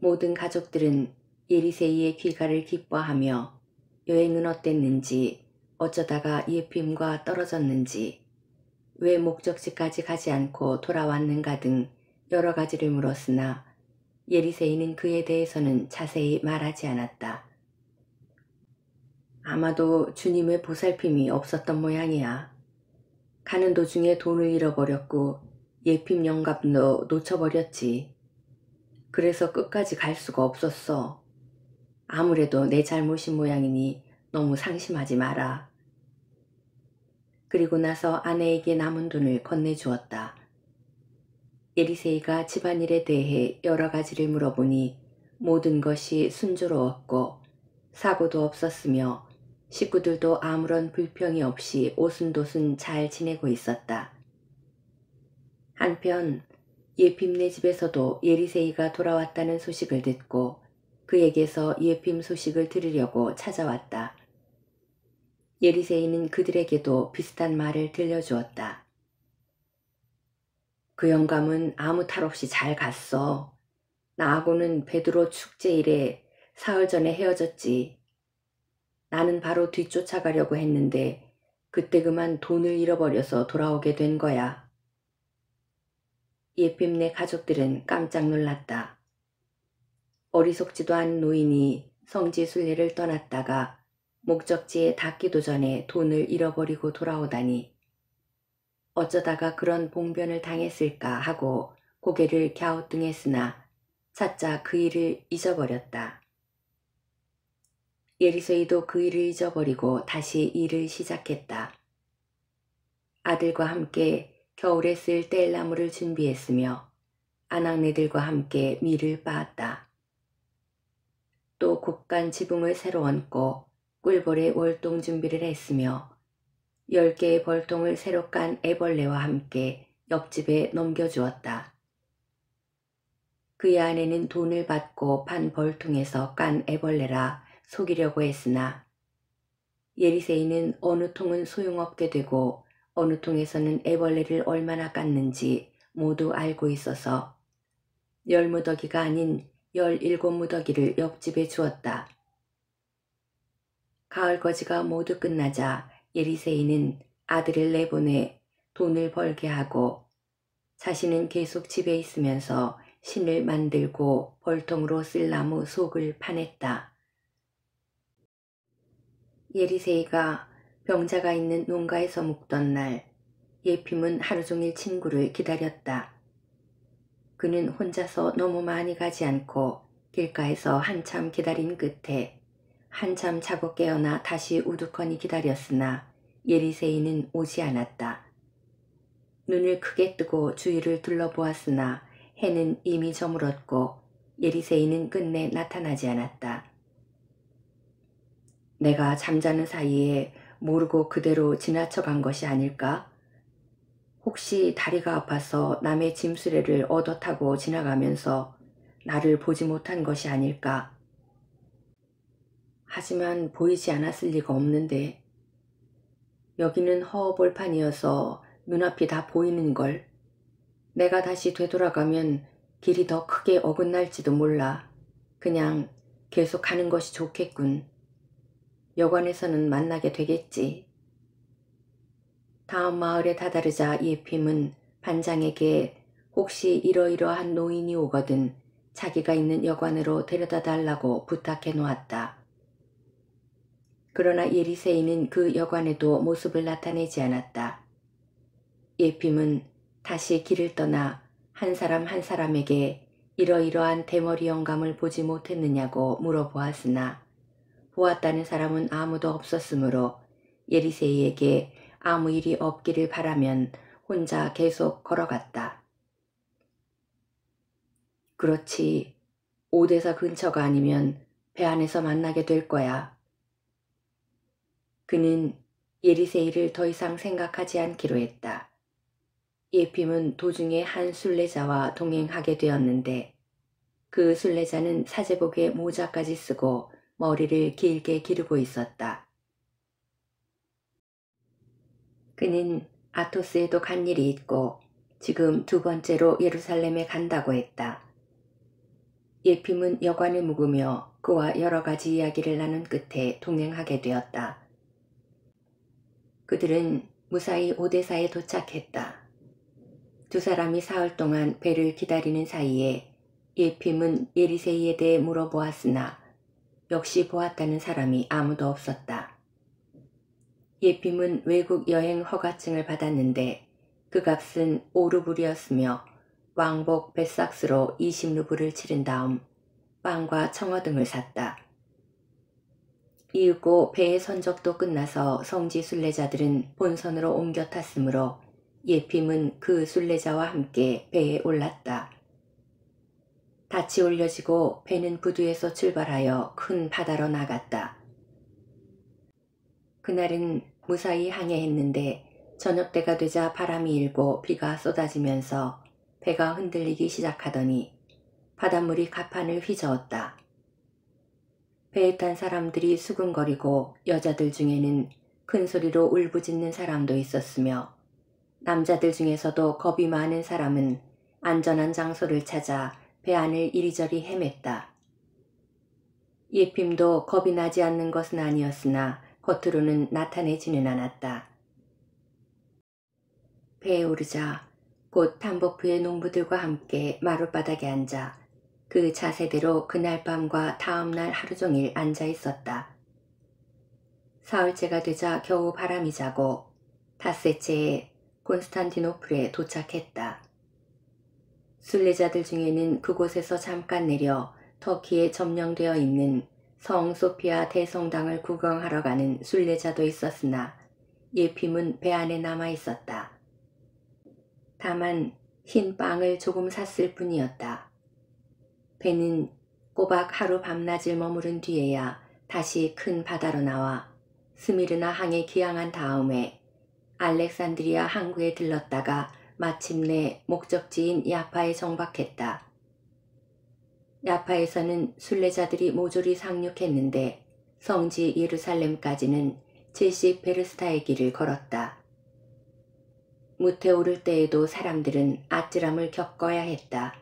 모든 가족들은 예리세이의 귀가를 기뻐하며 여행은 어땠는지, 어쩌다가 예핌과 떨어졌는지, 왜 목적지까지 가지 않고 돌아왔는가 등 여러 가지를 물었으나 예리세이는 그에 대해서는 자세히 말하지 않았다. 아마도 주님의 보살핌이 없었던 모양이야. 가는 도중에 돈을 잃어버렸고 예핌 영감도 놓쳐버렸지. 그래서 끝까지 갈 수가 없었어. 아무래도 내 잘못인 모양이니 너무 상심하지 마라. 그리고 나서 아내에게 남은 돈을 건네주었다. 예리세이가 집안일에 대해 여러 가지를 물어보니 모든 것이 순조로웠고 사고도 없었으며 식구들도 아무런 불평이 없이 오순도순 잘 지내고 있었다. 한편 예핌네 집에서도 예리세이가 돌아왔다는 소식을 듣고 그에게서 예핌 소식을 들으려고 찾아왔다. 예리세이는 그들에게도 비슷한 말을 들려주었다. 그 영감은 아무 탈 없이 잘 갔어. 나하고는 베드로 축제일에 사흘 전에 헤어졌지. 나는 바로 뒤쫓아가려고 했는데 그때 그만 돈을 잃어버려서 돌아오게 된 거야. 예핌네 가족들은 깜짝 놀랐다. 어리석지도 않은 노인이 성지순례를 떠났다가 목적지에 닿기도 전에 돈을 잃어버리고 돌아오다니 어쩌다가 그런 봉변을 당했을까 하고 고개를 갸우뚱했으나 차차 그 일을 잊어버렸다. 예리세이도 그 일을 잊어버리고 다시 일을 시작했다. 아들과 함께 겨울에 쓸 뗄나무를 준비했으며 아낙네들과 함께 밀을 빻았다. 또 곱간 지붕을 새로 얹고 꿀벌의 월동 준비를 했으며 10개의 벌통을 새로 깐 애벌레와 함께 옆집에 넘겨주었다. 그의 아내는 돈을 받고 판 벌통에서 깐 애벌레라 속이려고 했으나 예리세이는 어느 통은 소용없게 되고 어느 통에서는 애벌레를 얼마나 깠는지 모두 알고 있어서 10무더기가 아닌 17무더기를 옆집에 주었다. 가을거지가 모두 끝나자 예리세이는 아들을 내보내 돈을 벌게 하고 자신은 계속 집에 있으면서 신을 만들고 벌통으로 쓸 나무 속을 파냈다. 예리세이가 병자가 있는 농가에서 묵던 날 예핌은 하루 종일 친구를 기다렸다. 그는 혼자서 너무 많이 가지 않고 길가에서 한참 기다린 끝에 한참 자고 깨어나 다시 우두커니 기다렸으나 예리세이는 오지 않았다. 눈을 크게 뜨고 주위를 둘러보았으나 해는 이미 저물었고 예리세이는 끝내 나타나지 않았다. 내가 잠자는 사이에 모르고 그대로 지나쳐간 것이 아닐까? 혹시 다리가 아파서 남의 짐수레를 얻어 타고 지나가면서 나를 보지 못한 것이 아닐까? 하지만 보이지 않았을 리가 없는데 여기는 허허벌판이어서 눈앞이 다 보이는걸. 내가 다시 되돌아가면 길이 더 크게 어긋날지도 몰라. 그냥 계속 가는 것이 좋겠군. 여관에서는 만나게 되겠지. 다음 마을에 다다르자 예핌은 반장에게 혹시 이러이러한 노인이 오거든 자기가 있는 여관으로 데려다 달라고 부탁해 놓았다. 그러나 예리세이는 그 여관에도 모습을 나타내지 않았다. 예핌은 다시 길을 떠나 한 사람 한 사람에게 이러이러한 대머리 영감을 보지 못했느냐고 물어보았으나 보았다는 사람은 아무도 없었으므로 예리세이에게 아무 일이 없기를 바라면 혼자 계속 걸어갔다. 그렇지, 오대사 근처가 아니면 배 안에서 만나게 될 거야. 그는 예리세이를 더 이상 생각하지 않기로 했다. 예핌은 도중에 한 순례자와 동행하게 되었는데 그 순례자는 사제복에 모자까지 쓰고 머리를 길게 기르고 있었다. 그는 아토스에도 간 일이 있고 지금 두 번째로 예루살렘에 간다고 했다. 예핌은 여관을 묵으며 그와 여러 가지 이야기를 나눈 끝에 동행하게 되었다. 그들은 무사히 오데사에 도착했다. 두 사람이 사흘 동안 배를 기다리는 사이에 예핌은 예리세이에 대해 물어보았으나 역시 보았다는 사람이 아무도 없었다. 예핌은 외국 여행 허가증을 받았는데 그 값은 5루블이었으며 왕복 뱃삭스로 20루블을 치른 다음 빵과 청어 등을 샀다. 이윽고 배의 선적도 끝나서 성지 순례자들은 본선으로 옮겨 탔으므로 예핌은 그 순례자와 함께 배에 올랐다. 닻이 올려지고 배는 부두에서 출발하여 큰 바다로 나갔다. 그날은 무사히 항해했는데 저녁때가 되자 바람이 일고 비가 쏟아지면서 배가 흔들리기 시작하더니 바닷물이 갑판을 휘저었다. 배에 탄 사람들이 수군거리고 여자들 중에는 큰 소리로 울부짖는 사람도 있었으며 남자들 중에서도 겁이 많은 사람은 안전한 장소를 찾아 배 안을 이리저리 헤맸다. 예핌도 겁이 나지 않는 것은 아니었으나 겉으로는 나타내지는 않았다. 배에 오르자 곧 tambo프의 농부들과 함께 마룻바닥에 앉아 그 자세대로 그날 밤과 다음 날 하루 종일 앉아 있었다. 사흘째가 되자 겨우 바람이 자고 닷새째에 콘스탄티노플에 도착했다. 순례자들 중에는 그곳에서 잠깐 내려 터키에 점령되어 있는 성 소피아 대성당을 구경하러 가는 순례자도 있었으나 예핌은 배 안에 남아 있었다. 다만 흰 빵을 조금 샀을 뿐이었다. 배는 꼬박 하루 밤낮을 머무른 뒤에야 다시 큰 바다로 나와 스미르나 항에 기항한 다음에 알렉산드리아 항구에 들렀다가 마침내 목적지인 야파에 정박했다. 야파에서는 순례자들이 모조리 상륙했는데 성지 예루살렘까지는 70베르스타의 길을 걸었다. 무태 오를 때에도 사람들은 아찔함을 겪어야 했다.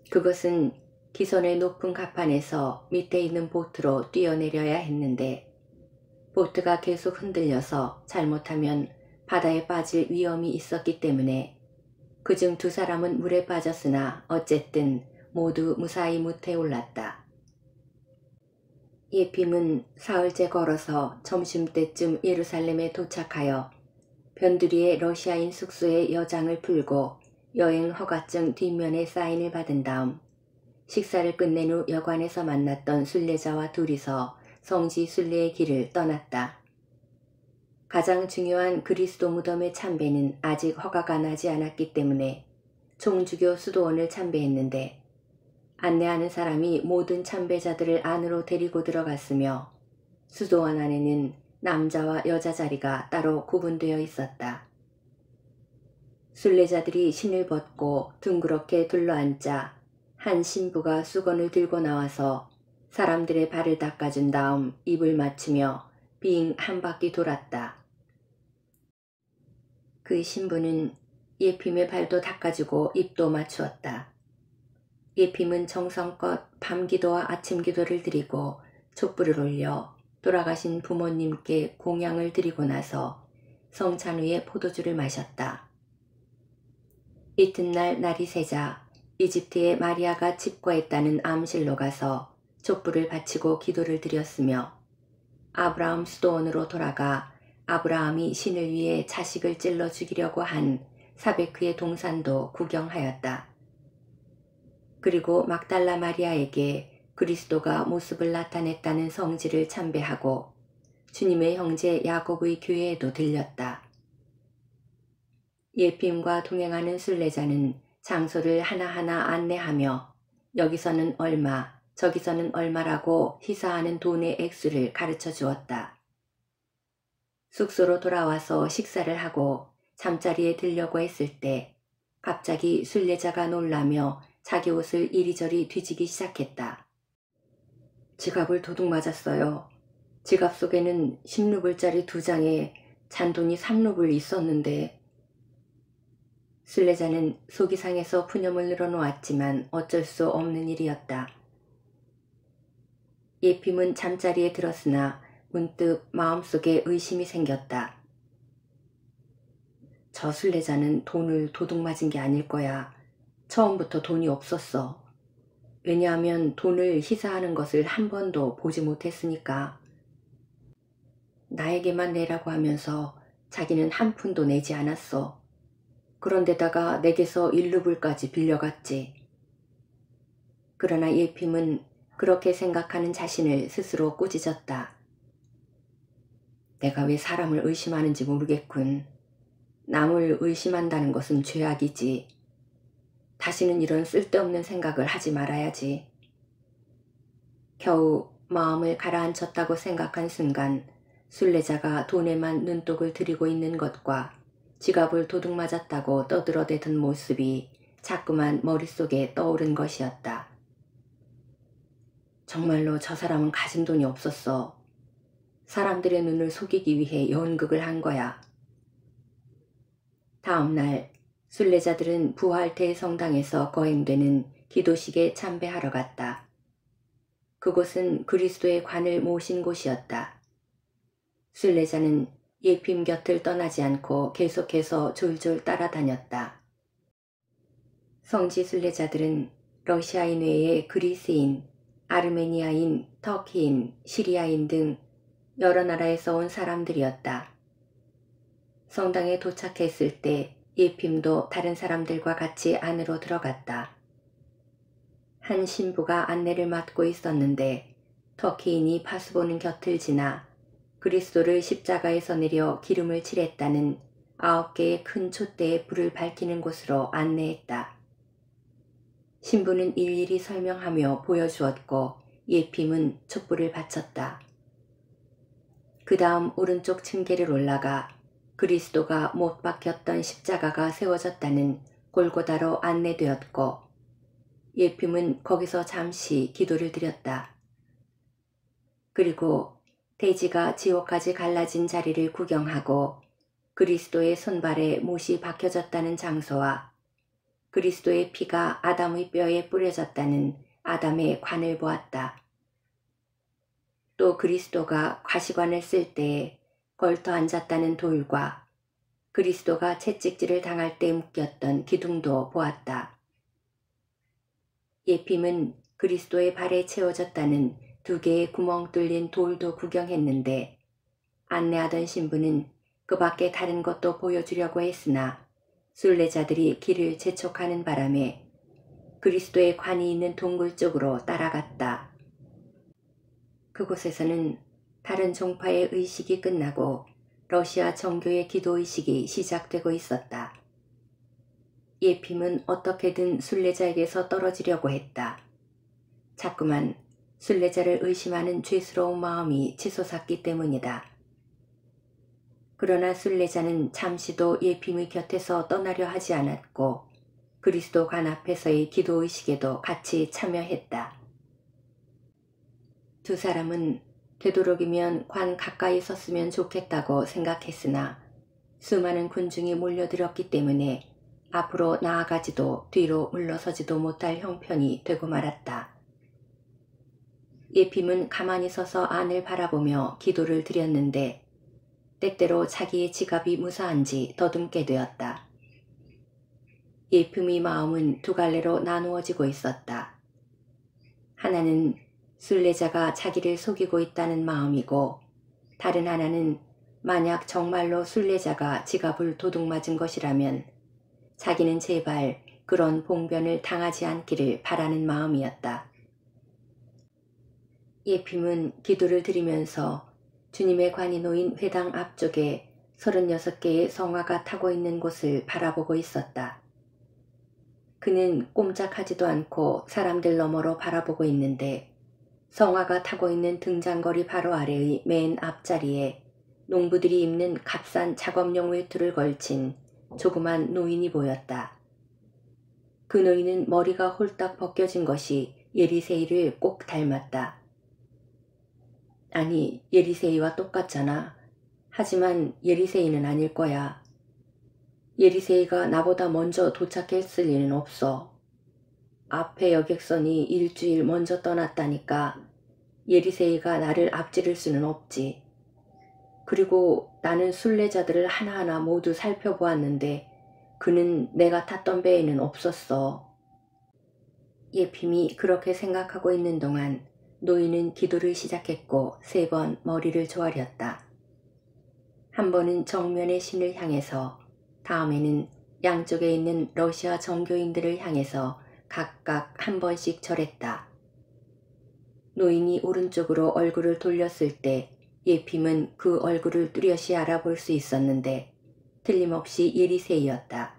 그것은 기선의 높은 갑판에서 밑에 있는 보트로 뛰어내려야 했는데 보트가 계속 흔들려서 잘못하면 바다에 빠질 위험이 있었기 때문에 그중 두 사람은 물에 빠졌으나 어쨌든 모두 무사히 무태에 올랐다. 예핌은 사흘째 걸어서 점심때쯤 예루살렘에 도착하여 변두리의 러시아인 숙소에 여장을 풀고 여행 허가증 뒷면에 사인을 받은 다음 식사를 끝낸 후 여관에서 만났던 순례자와 둘이서 성지 순례의 길을 떠났다. 가장 중요한 그리스도 무덤의 참배는 아직 허가가 나지 않았기 때문에 총주교 수도원을 참배했는데 안내하는 사람이 모든 참배자들을 안으로 데리고 들어갔으며 수도원 안에는 남자와 여자 자리가 따로 구분되어 있었다. 순례자들이 신을 벗고 둥그렇게 둘러앉자 한 신부가 수건을 들고 나와서 사람들의 발을 닦아준 다음 입을 맞추며 빙 한 바퀴 돌았다. 그 신부는 예핌의 발도 닦아주고 입도 맞추었다. 예핌은 정성껏 밤기도와 아침기도를 드리고 촛불을 올려 돌아가신 부모님께 공양을 드리고 나서 성찬후에 포도주를 마셨다. 이튿날 날이 새자 이집트의 마리아가 집거했다는 암실로 가서 촛불을 바치고 기도를 드렸으며 아브라함 수도원으로 돌아가 아브라함이 신을 위해 자식을 찔러 죽이려고 한 사베크의 동산도 구경하였다. 그리고 막달라 마리아에게 그리스도가 모습을 나타냈다는 성지를 참배하고 주님의 형제 야곱의 교회에도 들렸다. 예수님과 동행하는 순례자는 장소를 하나하나 안내하며 여기서는 얼마, 저기서는 얼마라고 희사하는 돈의 액수를 가르쳐 주었다. 숙소로 돌아와서 식사를 하고 잠자리에 들려고 했을 때 갑자기 순례자가 놀라며 자기 옷을 이리저리 뒤지기 시작했다. 지갑을 도둑 맞았어요. 지갑 속에는 10루블짜리 2장에 잔돈이 3루블 있었는데. 순례자는 속이 상해서 푸념을 늘어놓았지만 어쩔 수 없는 일이었다. 예핌은 잠자리에 들었으나 문득 마음속에 의심이 생겼다. 저 순례자는 돈을 도둑 맞은 게 아닐 거야. 처음부터 돈이 없었어. 왜냐하면 돈을 희사하는 것을 한 번도 보지 못했으니까. 나에게만 내라고 하면서 자기는 한 푼도 내지 않았어. 그런데다가 내게서 1루블까지 빌려갔지. 그러나 예핌은 그렇게 생각하는 자신을 스스로 꾸짖었다. 내가 왜 사람을 의심하는지 모르겠군. 남을 의심한다는 것은 죄악이지. 다시는 이런 쓸데없는 생각을 하지 말아야지. 겨우 마음을 가라앉혔다고 생각한 순간 순례자가 돈에만 눈독을 들이고 있는 것과 지갑을 도둑 맞았다고 떠들어대던 모습이 자꾸만 머릿속에 떠오른 것이었다. 정말로 저 사람은 가진 돈이 없었어. 사람들의 눈을 속이기 위해 연극을 한 거야. 다음 날 순례자들은 부활대 성당에서 거행되는 기도식에 참배하러 갔다. 그곳은 그리스도의 관을 모신 곳이었다. 순례자는 예수님 곁을 떠나지 않고 계속해서 졸졸 따라다녔다. 성지 순례자들은 러시아인 외에 그리스인, 아르메니아인, 터키인, 시리아인 등 여러 나라에서 온 사람들이었다. 성당에 도착했을 때 예수님도 다른 사람들과 같이 안으로 들어갔다. 한 신부가 안내를 맡고 있었는데 터키인이 파수보는 곁을 지나 그리스도를 십자가에서 내려 기름을 칠했다는 9개의 큰 촛대에 불을 밝히는 곳으로 안내했다. 신부는 일일이 설명하며 보여주었고 예수님은 촛불을 바쳤다. 그 다음 오른쪽 층계를 올라가 그리스도가 못 박혔던 십자가가 세워졌다는 골고다로 안내되었고 예수님은 거기서 잠시 기도를 드렸다. 그리고 돼지가 지옥까지 갈라진 자리를 구경하고 그리스도의 손발에 못이 박혀졌다는 장소와 그리스도의 피가 아담의 뼈에 뿌려졌다는 아담의 관을 보았다. 또 그리스도가 과시관을 쓸 때에 걸터 앉았다는 돌과 그리스도가 채찍질을 당할 때 묶였던 기둥도 보았다. 예수님은 그리스도의 발에 채워졌다는 2개의 구멍 뚫린 돌도 구경했는데 안내하던 신부는 그 밖에 다른 것도 보여주려고 했으나 순례자들이 길을 재촉하는 바람에 그리스도의 관이 있는 동굴 쪽으로 따라갔다. 그곳에서는 다른 종파의 의식이 끝나고 러시아 정교의 기도의식이 시작되고 있었다. 예수님은 어떻게든 순례자에게서 떨어지려고 했다. 자꾸만 순례자를 의심하는 죄스러운 마음이 치솟았기 때문이다. 그러나 순례자는 잠시도 예수님의 곁에서 떠나려 하지 않았고 그리스도 관 앞에서의 기도의식에도 같이 참여했다. 두 사람은 되도록이면 관 가까이 섰으면 좋겠다고 생각했으나 수많은 군중이 몰려들었기 때문에 앞으로 나아가지도 뒤로 물러서지도 못할 형편이 되고 말았다. 예수님은 가만히 서서 안을 바라보며 기도를 드렸는데 때때로 자기의 지갑이 무사한지 더듬게 되었다. 예수님의 마음은 2갈래로 나누어지고 있었다. 하나는 순례자가 자기를 속이고 있다는 마음이고 다른 하나는 만약 정말로 순례자가 지갑을 도둑 맞은 것이라면 자기는 제발 그런 봉변을 당하지 않기를 바라는 마음이었다. 예핌은 기도를 드리면서 주님의 관이 놓인 회당 앞쪽에 36개의 성화가 타고 있는 곳을 바라보고 있었다. 그는 꼼짝하지도 않고 사람들 너머로 바라보고 있는데 성화가 타고 있는 등잔거리 바로 아래의 맨 앞자리에 농부들이 입는 값싼 작업용 외투를 걸친 조그만 노인이 보였다. 그 노인은 머리가 홀딱 벗겨진 것이 예리세이를 꼭 닮았다. 아니, 예리세이와 똑같잖아. 하지만 예리세이는 아닐 거야. 예리세이가 나보다 먼저 도착했을 리는 없어. 앞에 여객선이 일주일 먼저 떠났다니까 예리세이가 나를 앞지를 수는 없지. 그리고 나는 순례자들을 하나하나 모두 살펴보았는데 그는 내가 탔던 배에는 없었어. 예핌이 그렇게 생각하고 있는 동안 노인은 기도를 시작했고 3번 머리를 조아렸다. 한 번은 정면의 신을 향해서, 다음에는 양쪽에 있는 러시아 정교인들을 향해서 각각 한 번씩 절했다. 노인이 오른쪽으로 얼굴을 돌렸을 때 예핌은 그 얼굴을 뚜렷이 알아볼 수 있었는데 틀림없이 예리세이였다.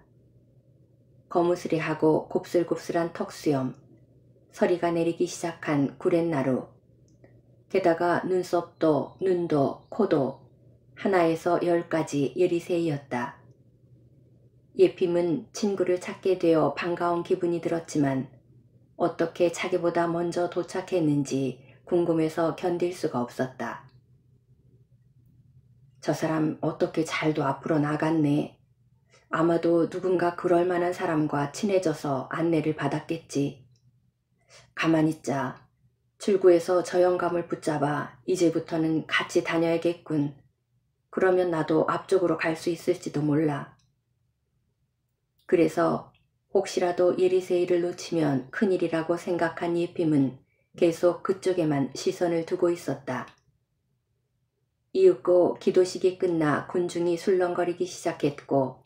거무스레하고 곱슬곱슬한 턱수염, 서리가 내리기 시작한 구렛나루, 게다가 눈썹도 눈도 코도 하나에서 10가지 예리세이였다. 예핌은 친구를 찾게 되어 반가운 기분이 들었지만 어떻게 자기보다 먼저 도착했는지 궁금해서 견딜 수가 없었다. 저 사람 어떻게 잘도 앞으로 나갔네. 아마도 누군가 그럴 만한 사람과 친해져서 안내를 받았겠지. 가만히 있자. 출구에서 저 영감을 붙잡아 이제부터는 같이 다녀야겠군. 그러면 나도 앞쪽으로 갈 수 있을지도 몰라. 그래서 혹시라도 예리세이를 놓치면 큰일이라고 생각한 예핌은 계속 그쪽에만 시선을 두고 있었다. 이윽고 기도식이 끝나 군중이 술렁거리기 시작했고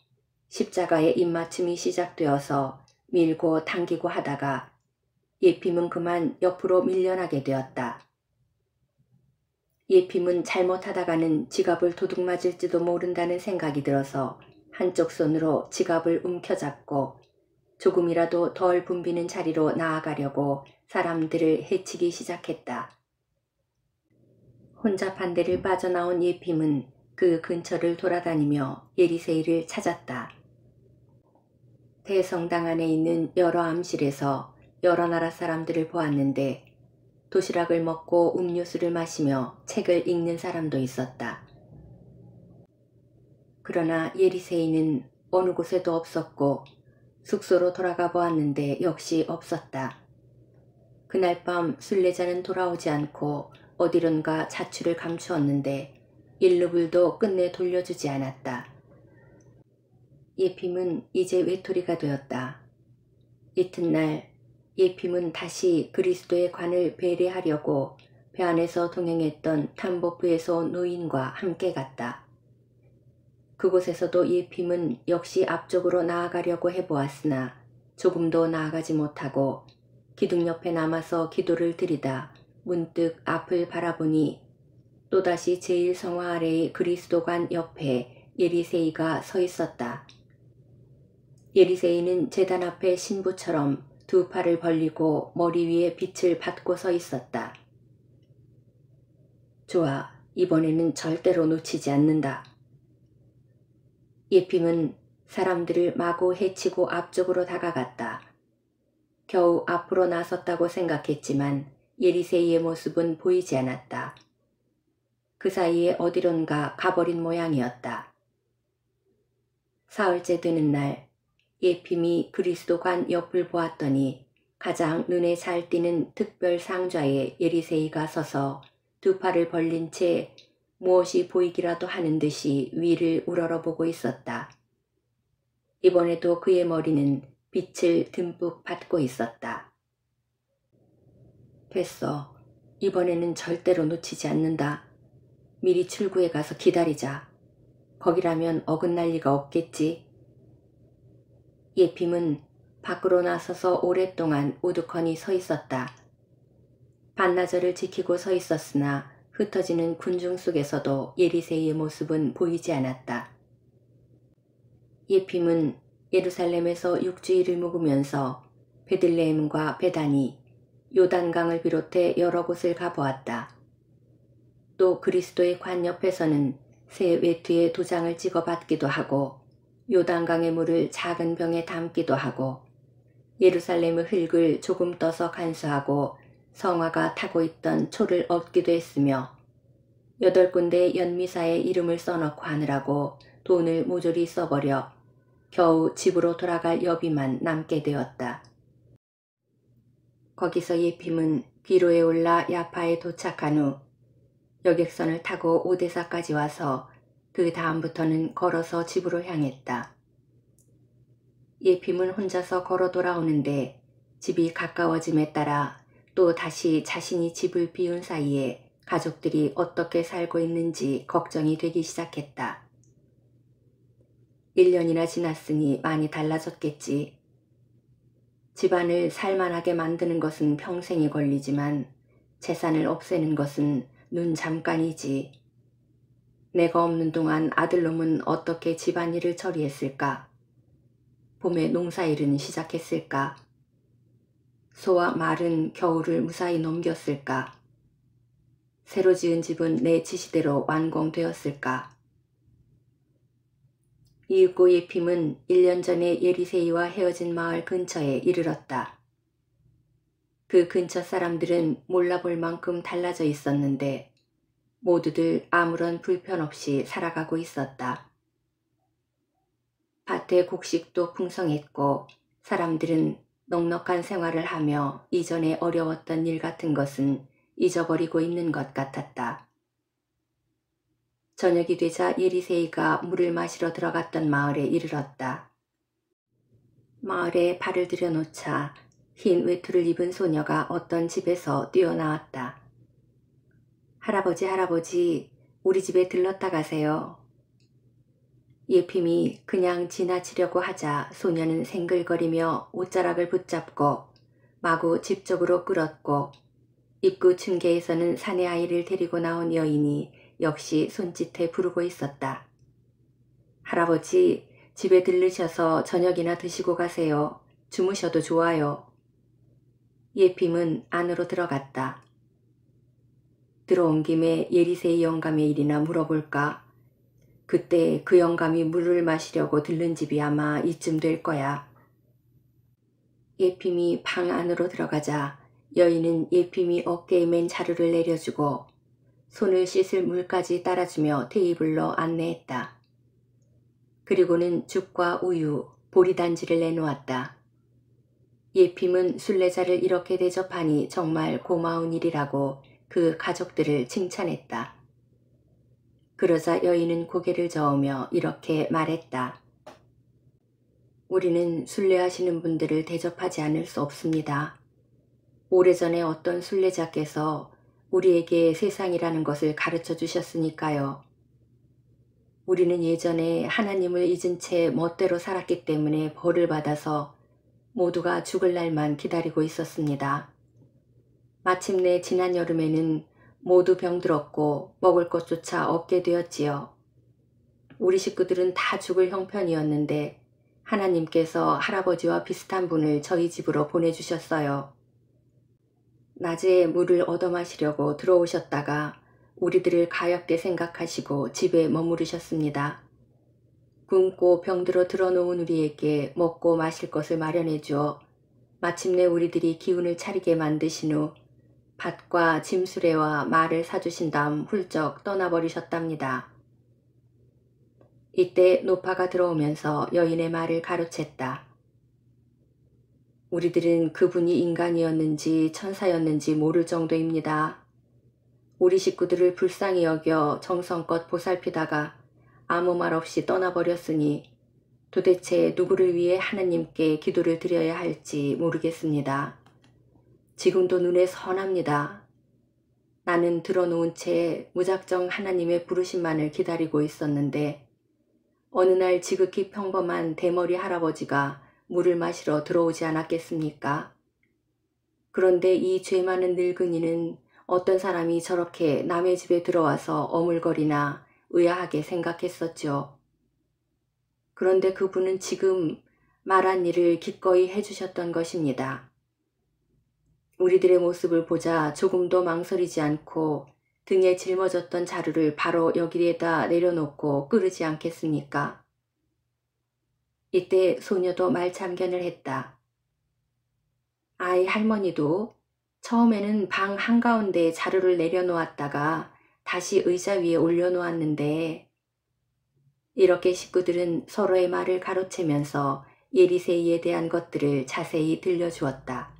십자가의 입맞춤이 시작되어서 밀고 당기고 하다가 예핌은 그만 옆으로 밀려나게 되었다. 예핌은 잘못하다가는 지갑을 도둑맞을지도 모른다는 생각이 들어서 한쪽 손으로 지갑을 움켜잡고 조금이라도 덜 붐비는 자리로 나아가려고 사람들을 해치기 시작했다. 혼잡한 데를 빠져나온 예핌은 그 근처를 돌아다니며 예리세이를 찾았다. 대성당 안에 있는 여러 암실에서 여러 나라 사람들을 보았는데 도시락을 먹고 음료수를 마시며 책을 읽는 사람도 있었다. 그러나 예리세이는 어느 곳에도 없었고 숙소로 돌아가 보았는데 역시 없었다. 그날 밤 순례자는 돌아오지 않고 어디론가 자취를 감추었는데 일루불도 끝내 돌려주지 않았다. 예핌은 이제 외톨이가 되었다. 이튿날 예핌은 다시 그리스도의 관을 배례하려고 배 안에서 동행했던 탐보프에서 온 노인과 함께 갔다. 그곳에서도 예핌은 역시 앞쪽으로 나아가려고 해보았으나 조금도 나아가지 못하고 기둥 옆에 남아서 기도를 드리다 문득 앞을 바라보니 또다시 제1성화 아래의 그리스도관 옆에 예리세이가 서 있었다. 예리세이는 제단 앞에 신부처럼 두 팔을 벌리고 머리 위에 빛을 받고 서 있었다. 좋아, 이번에는 절대로 놓치지 않는다. 예핌은 사람들을 마구 해치고 앞쪽으로 다가갔다. 겨우 앞으로 나섰다고 생각했지만 예리세이의 모습은 보이지 않았다. 그 사이에 어디론가 가버린 모양이었다. 사흘째 되는 날 예핌이 그리스도관 옆을 보았더니 가장 눈에 잘 띄는 특별 상좌에 예리세이가 서서 두 팔을 벌린 채 무엇이 보이기라도 하는 듯이 위를 우러러보고 있었다. 이번에도 그의 머리는 빛을 듬뿍 받고 있었다. 됐어. 이번에는 절대로 놓치지 않는다. 미리 출구에 가서 기다리자. 거기라면 어긋날 리가 없겠지. 예핌은 밖으로 나서서 오랫동안 우두커니 서 있었다. 반나절을 지키고 서 있었으나 흩어지는 군중 속에서도 예리세이의 모습은 보이지 않았다. 예핌은 예루살렘에서 6주일을 묵으면서 베들레헴과 베다니, 요단강을 비롯해 여러 곳을 가보았다. 또 그리스도의 관 옆에서는 새 외투에 도장을 찍어받기도 하고 요단강의 물을 작은 병에 담기도 하고 예루살렘의 흙을 조금 떠서 간수하고 성화가 타고 있던 초를 얻기도 했으며 8군데의 연미사에 이름을 써넣고 하느라고 돈을 모조리 써버려 겨우 집으로 돌아갈 여비만 남게 되었다. 거기서 예핌은 비로에 올라 야파에 도착한 후 여객선을 타고 오데사까지 와서 그 다음부터는 걸어서 집으로 향했다. 예핌은 혼자서 걸어 돌아오는데 집이 가까워짐에 따라 또 다시 자신이 집을 비운 사이에 가족들이 어떻게 살고 있는지 걱정이 되기 시작했다. 1년이나 지났으니 많이 달라졌겠지. 집안을 살만하게 만드는 것은 평생이 걸리지만 재산을 없애는 것은 눈 잠깐이지. 내가 없는 동안 아들놈은 어떻게 집안일을 처리했을까? 봄에 농사일은 시작했을까? 소와 말은 겨울을 무사히 넘겼을까? 새로 지은 집은 내 지시대로 완공되었을까? 이윽고 예핌은 1년 전에 예리세이와 헤어진 마을 근처에 이르렀다. 그 근처 사람들은 몰라볼 만큼 달라져 있었는데 모두들 아무런 불편 없이 살아가고 있었다. 밭의 곡식도 풍성했고 사람들은 넉넉한 생활을 하며 이전에 어려웠던 일 같은 것은 잊어버리고 있는 것 같았다. 저녁이 되자 예리세이가 물을 마시러 들어갔던 마을에 이르렀다. 마을에 발을 들여놓자 흰 외투를 입은 소녀가 어떤 집에서 뛰어나왔다. 할아버지, 할아버지, 우리 집에 들렀다 가세요. 예핌이 그냥 지나치려고 하자 소녀는 생글거리며 옷자락을 붙잡고 마구 집 쪽으로 끌었고 입구 층계에서는 사내 아이를 데리고 나온 여인이 역시 손짓해 부르고 있었다. 할아버지, 집에 들르셔서 저녁이나 드시고 가세요. 주무셔도 좋아요. 예핌은 안으로 들어갔다. 들어온 김에 예리세이 영감의 일이나 물어볼까? 그때 그 영감이 물을 마시려고 들른 집이 아마 이쯤 될 거야. 예핌이 방 안으로 들어가자 여인은 예핌이 어깨에 맨 자루를 내려주고 손을 씻을 물까지 따라주며 테이블로 안내했다. 그리고는 죽과 우유, 보리단지를 내놓았다. 예핌은 순례자를 이렇게 대접하니 정말 고마운 일이라고 그 가족들을 칭찬했다. 그러자 여인은 고개를 저으며 이렇게 말했다. 우리는 순례하시는 분들을 대접하지 않을 수 없습니다. 오래전에 어떤 순례자께서 우리에게 세상이라는 것을 가르쳐 주셨으니까요. 우리는 예전에 하나님을 잊은 채 멋대로 살았기 때문에 벌을 받아서 모두가 죽을 날만 기다리고 있었습니다. 마침내 지난 여름에는 모두 병들었고 먹을 것조차 없게 되었지요. 우리 식구들은 다 죽을 형편이었는데 하나님께서 할아버지와 비슷한 분을 저희 집으로 보내주셨어요. 낮에 물을 얻어 마시려고 들어오셨다가 우리들을 가엾게 생각하시고 집에 머무르셨습니다. 굶고 병들어 들어놓은 우리에게 먹고 마실 것을 마련해 주어 마침내 우리들이 기운을 차리게 만드신 후 밭과 짐수레와 말을 사주신 다음 훌쩍 떠나버리셨답니다. 이때 노파가 들어오면서 여인의 말을 가로챘다. 우리들은 그분이 인간이었는지 천사였는지 모를 정도입니다. 우리 식구들을 불쌍히 여겨 정성껏 보살피다가 아무 말 없이 떠나버렸으니 도대체 누구를 위해 하나님께 기도를 드려야 할지 모르겠습니다. 지금도 눈에 선합니다. 나는 들어놓은 채 무작정 하나님의 부르심만을 기다리고 있었는데 어느 날 지극히 평범한 대머리 할아버지가 물을 마시러 들어오지 않았겠습니까? 그런데 이 죄 많은 늙은이는 어떤 사람이 저렇게 남의 집에 들어와서 어물거리나 의아하게 생각했었죠. 그런데 그분은 지금 말한 일을 기꺼이 해주셨던 것입니다. 우리들의 모습을 보자 조금도 망설이지 않고 등에 짊어졌던 자루를 바로 여기에다 내려놓고 끄르지 않겠습니까? 이때 소녀도 말참견을 했다. 아이 할머니도 처음에는 방 한가운데에 자루를 내려놓았다가 다시 의자 위에 올려놓았는데 이렇게 식구들은 서로의 말을 가로채면서 예리세이에 대한 것들을 자세히 들려주었다.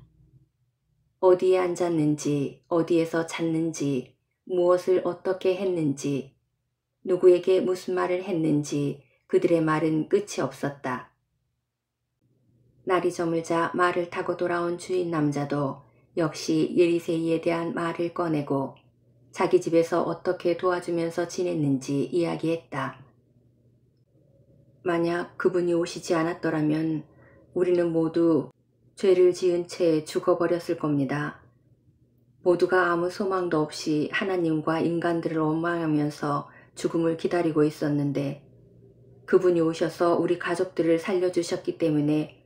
어디에 앉았는지, 어디에서 잤는지, 무엇을 어떻게 했는지, 누구에게 무슨 말을 했는지 그들의 말은 끝이 없었다. 날이 저물자 말을 타고 돌아온 주인 남자도 역시 예리세이에 대한 말을 꺼내고 자기 집에서 어떻게 도와주면서 지냈는지 이야기했다. 만약 그분이 오시지 않았더라면 우리는 모두 죄를 지은 채 죽어버렸을 겁니다. 모두가 아무 소망도 없이 하나님과 인간들을 원망하면서 죽음을 기다리고 있었는데 그분이 오셔서 우리 가족들을 살려주셨기 때문에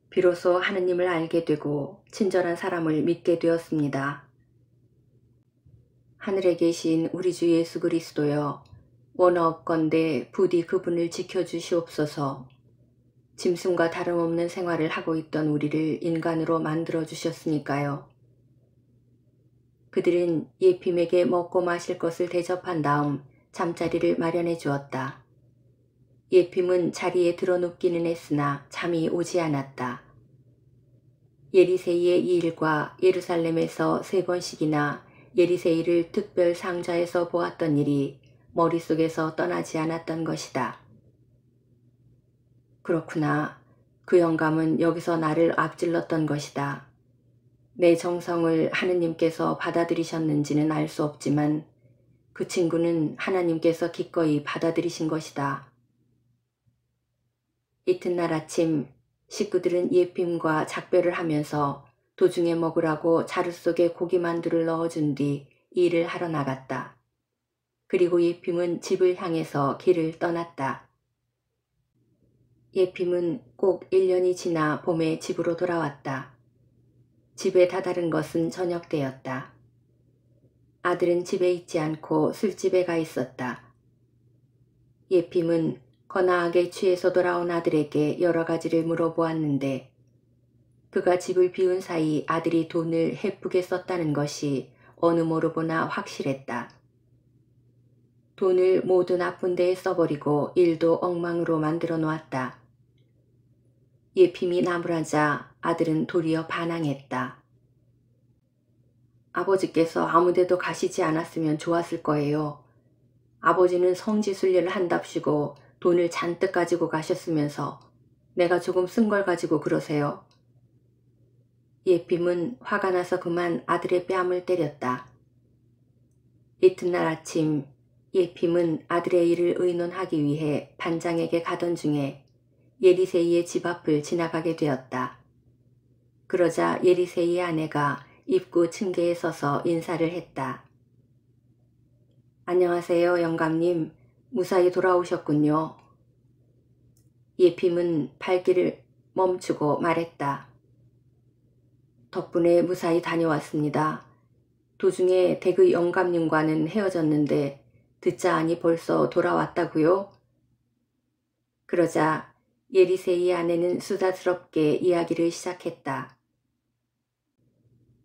비로소 하느님을 알게 되고 친절한 사람을 믿게 되었습니다. 하늘에 계신 우리 주 예수 그리스도여, 원하옵건대 부디 그분을 지켜주시옵소서. 짐승과 다름없는 생활을 하고 있던 우리를 인간으로 만들어 주셨으니까요. 그들은 예핌에게 먹고 마실 것을 대접한 다음 잠자리를 마련해 주었다. 예핌은 자리에 드러눕기는 했으나 잠이 오지 않았다. 예리세이의 이 일과 예루살렘에서 3번씩이나 예리세이를 특별 상자에서 보았던 일이 머릿속에서 떠나지 않았던 것이다. 그렇구나. 그 영감은 여기서 나를 앞질렀던 것이다. 내 정성을 하느님께서 받아들이셨는지는 알 수 없지만 그 친구는 하나님께서 기꺼이 받아들이신 것이다. 이튿날 아침 식구들은 예핌과 작별을 하면서 도중에 먹으라고 자루 속에 고기만두를 넣어준 뒤 일을 하러 나갔다. 그리고 예핌은 집을 향해서 길을 떠났다. 예핌은 꼭 1년이 지나 봄에 집으로 돌아왔다. 집에 다다른 것은 저녁 때였다. 아들은 집에 있지 않고 술집에 가 있었다. 예핌은 거나하게 취해서 돌아온 아들에게 여러 가지를 물어보았는데 그가 집을 비운 사이 아들이 돈을 헤프게 썼다는 것이 어느 모로 보나 확실했다. 돈을 모두 나쁜 데에 써버리고 일도 엉망으로 만들어 놓았다. 예핌이 나무라자 아들은 도리어 반항했다. 아버지께서 아무데도 가시지 않았으면 좋았을 거예요. 아버지는 성지순례를 한답시고 돈을 잔뜩 가지고 가셨으면서 내가 조금 쓴 걸 가지고 그러세요. 예핌은 화가 나서 그만 아들의 뺨을 때렸다. 이튿날 아침 예핌은 아들의 일을 의논하기 위해 반장에게 가던 중에 예리세이의 집 앞을 지나가게 되었다. 그러자 예리세이의 아내가 입구 층계에 서서 인사를 했다. 안녕하세요, 영감님. 무사히 돌아오셨군요. 예핌은 발길을 멈추고 말했다. 덕분에 무사히 다녀왔습니다. 도중에 댁의 영감님과는 헤어졌는데 듣자 하니 벌써 돌아왔다고요? 그러자 예리세이의 아내는 수다스럽게 이야기를 시작했다.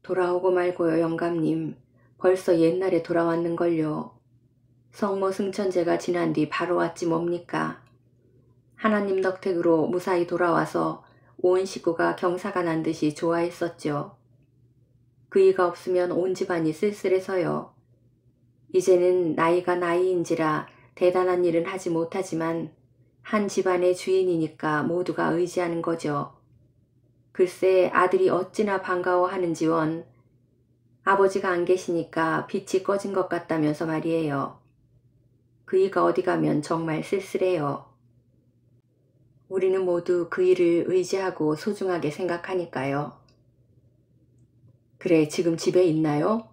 돌아오고 말고요, 영감님. 벌써 옛날에 돌아왔는걸요. 성모 승천제가 지난 뒤 바로 왔지 뭡니까. 하나님 덕택으로 무사히 돌아와서 온 식구가 경사가 난 듯이 좋아했었죠. 그이가 없으면 온 집안이 쓸쓸해서요. 이제는 나이가 나이인지라 대단한 일은 하지 못하지만 한 집안의 주인이니까 모두가 의지하는 거죠. 글쎄 아들이 어찌나 반가워하는지원 아버지가 안 계시니까 빛이 꺼진 것 같다면서 말이에요. 그이가 어디 가면 정말 쓸쓸해요. 우리는 모두 그 일을 의지하고 소중하게 생각하니까요. 그래, 지금 집에 있나요?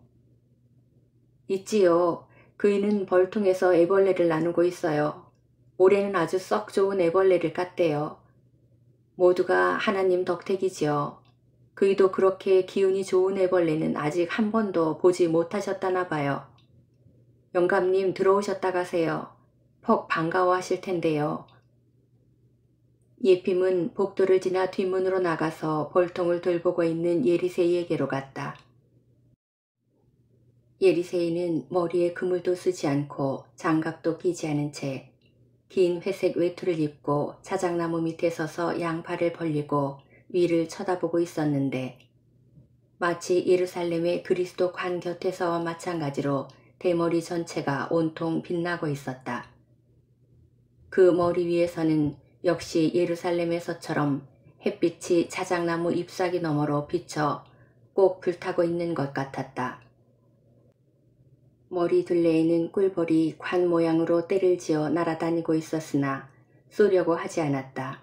있지요. 그이는 벌통에서 애벌레를 나누고 있어요. 올해는 아주 썩 좋은 애벌레를 깠대요. 모두가 하나님 덕택이지요. 그이도 그렇게 기운이 좋은 애벌레는 아직 한 번도 보지 못하셨다나 봐요. 영감님 들어오셨다 가세요. 퍽 반가워하실 텐데요. 예핌은 복도를 지나 뒷문으로 나가서 벌통을 돌보고 있는 예리세이에게로 갔다. 예리세이는 머리에 그물도 쓰지 않고 장갑도 끼지 않은 채 긴 회색 외투를 입고 자작나무 밑에 서서 양팔을 벌리고 위를 쳐다보고 있었는데 마치 예루살렘의 그리스도 관 곁에서와 마찬가지로 대머리 전체가 온통 빛나고 있었다. 그 머리 위에서는 역시 예루살렘에서처럼 햇빛이 자작나무 잎사귀 너머로 비쳐 꼭 불타고 있는 것 같았다. 머리 둘레에는 꿀벌이 관 모양으로 떼를 지어 날아다니고 있었으나 쏘려고 하지 않았다.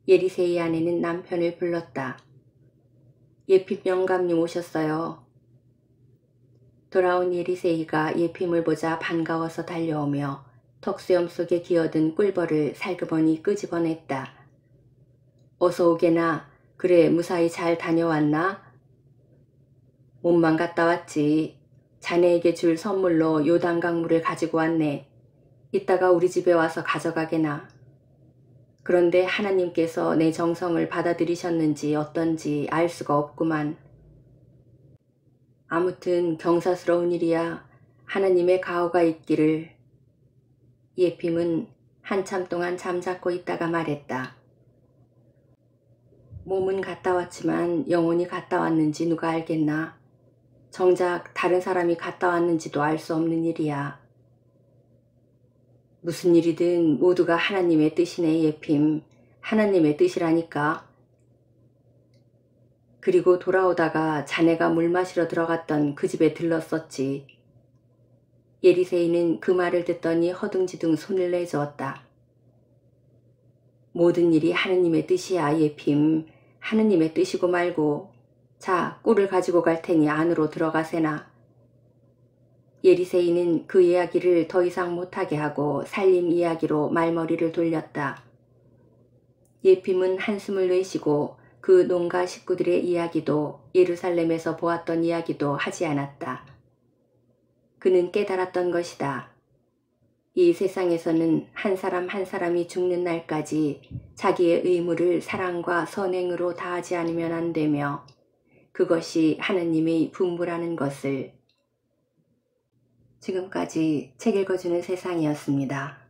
예리세이 아내는 남편을 불렀다. 예핌 영감님 오셨어요. 돌아온 예리세이가 예핌을 보자 반가워서 달려오며 턱수염 속에 기어든 꿀벌을 살그머니 끄집어냈다. 어서 오게나. 그래, 무사히 잘 다녀왔나? 몸만 갔다 왔지. 자네에게 줄 선물로 요단강물을 가지고 왔네. 이따가 우리 집에 와서 가져가게나. 그런데 하나님께서 내 정성을 받아들이셨는지 어떤지 알 수가 없구만. 아무튼 경사스러운 일이야. 하나님의 가호가 있기를. 예핌은 한참 동안 잠자코 있다가 말했다. 몸은 갔다 왔지만 영혼이 갔다 왔는지 누가 알겠나. 정작 다른 사람이 갔다 왔는지도 알 수 없는 일이야. 무슨 일이든 모두가 하나님의 뜻이네, 예핌. 하나님의 뜻이라니까. 그리고 돌아오다가 자네가 물 마시러 들어갔던 그 집에 들렀었지. 예리세이는 그 말을 듣더니 허둥지둥 손을 내저었다. 모든 일이 하느님의 뜻이야, 예핌. 하느님의 뜻이고 말고. 자, 꿀을 가지고 갈 테니 안으로 들어가세나. 예리세이는 그 이야기를 더 이상 못하게 하고 살림 이야기로 말머리를 돌렸다. 예핌은 한숨을 내쉬고 그 농가 식구들의 이야기도 예루살렘에서 보았던 이야기도 하지 않았다. 그는 깨달았던 것이다. 이 세상에서는 한 사람 한 사람이 죽는 날까지 자기의 의무를 사랑과 선행으로 다하지 않으면 안 되며 그것이 하느님의 분부라는 것을. 지금까지 책 읽어주는 세상이었습니다.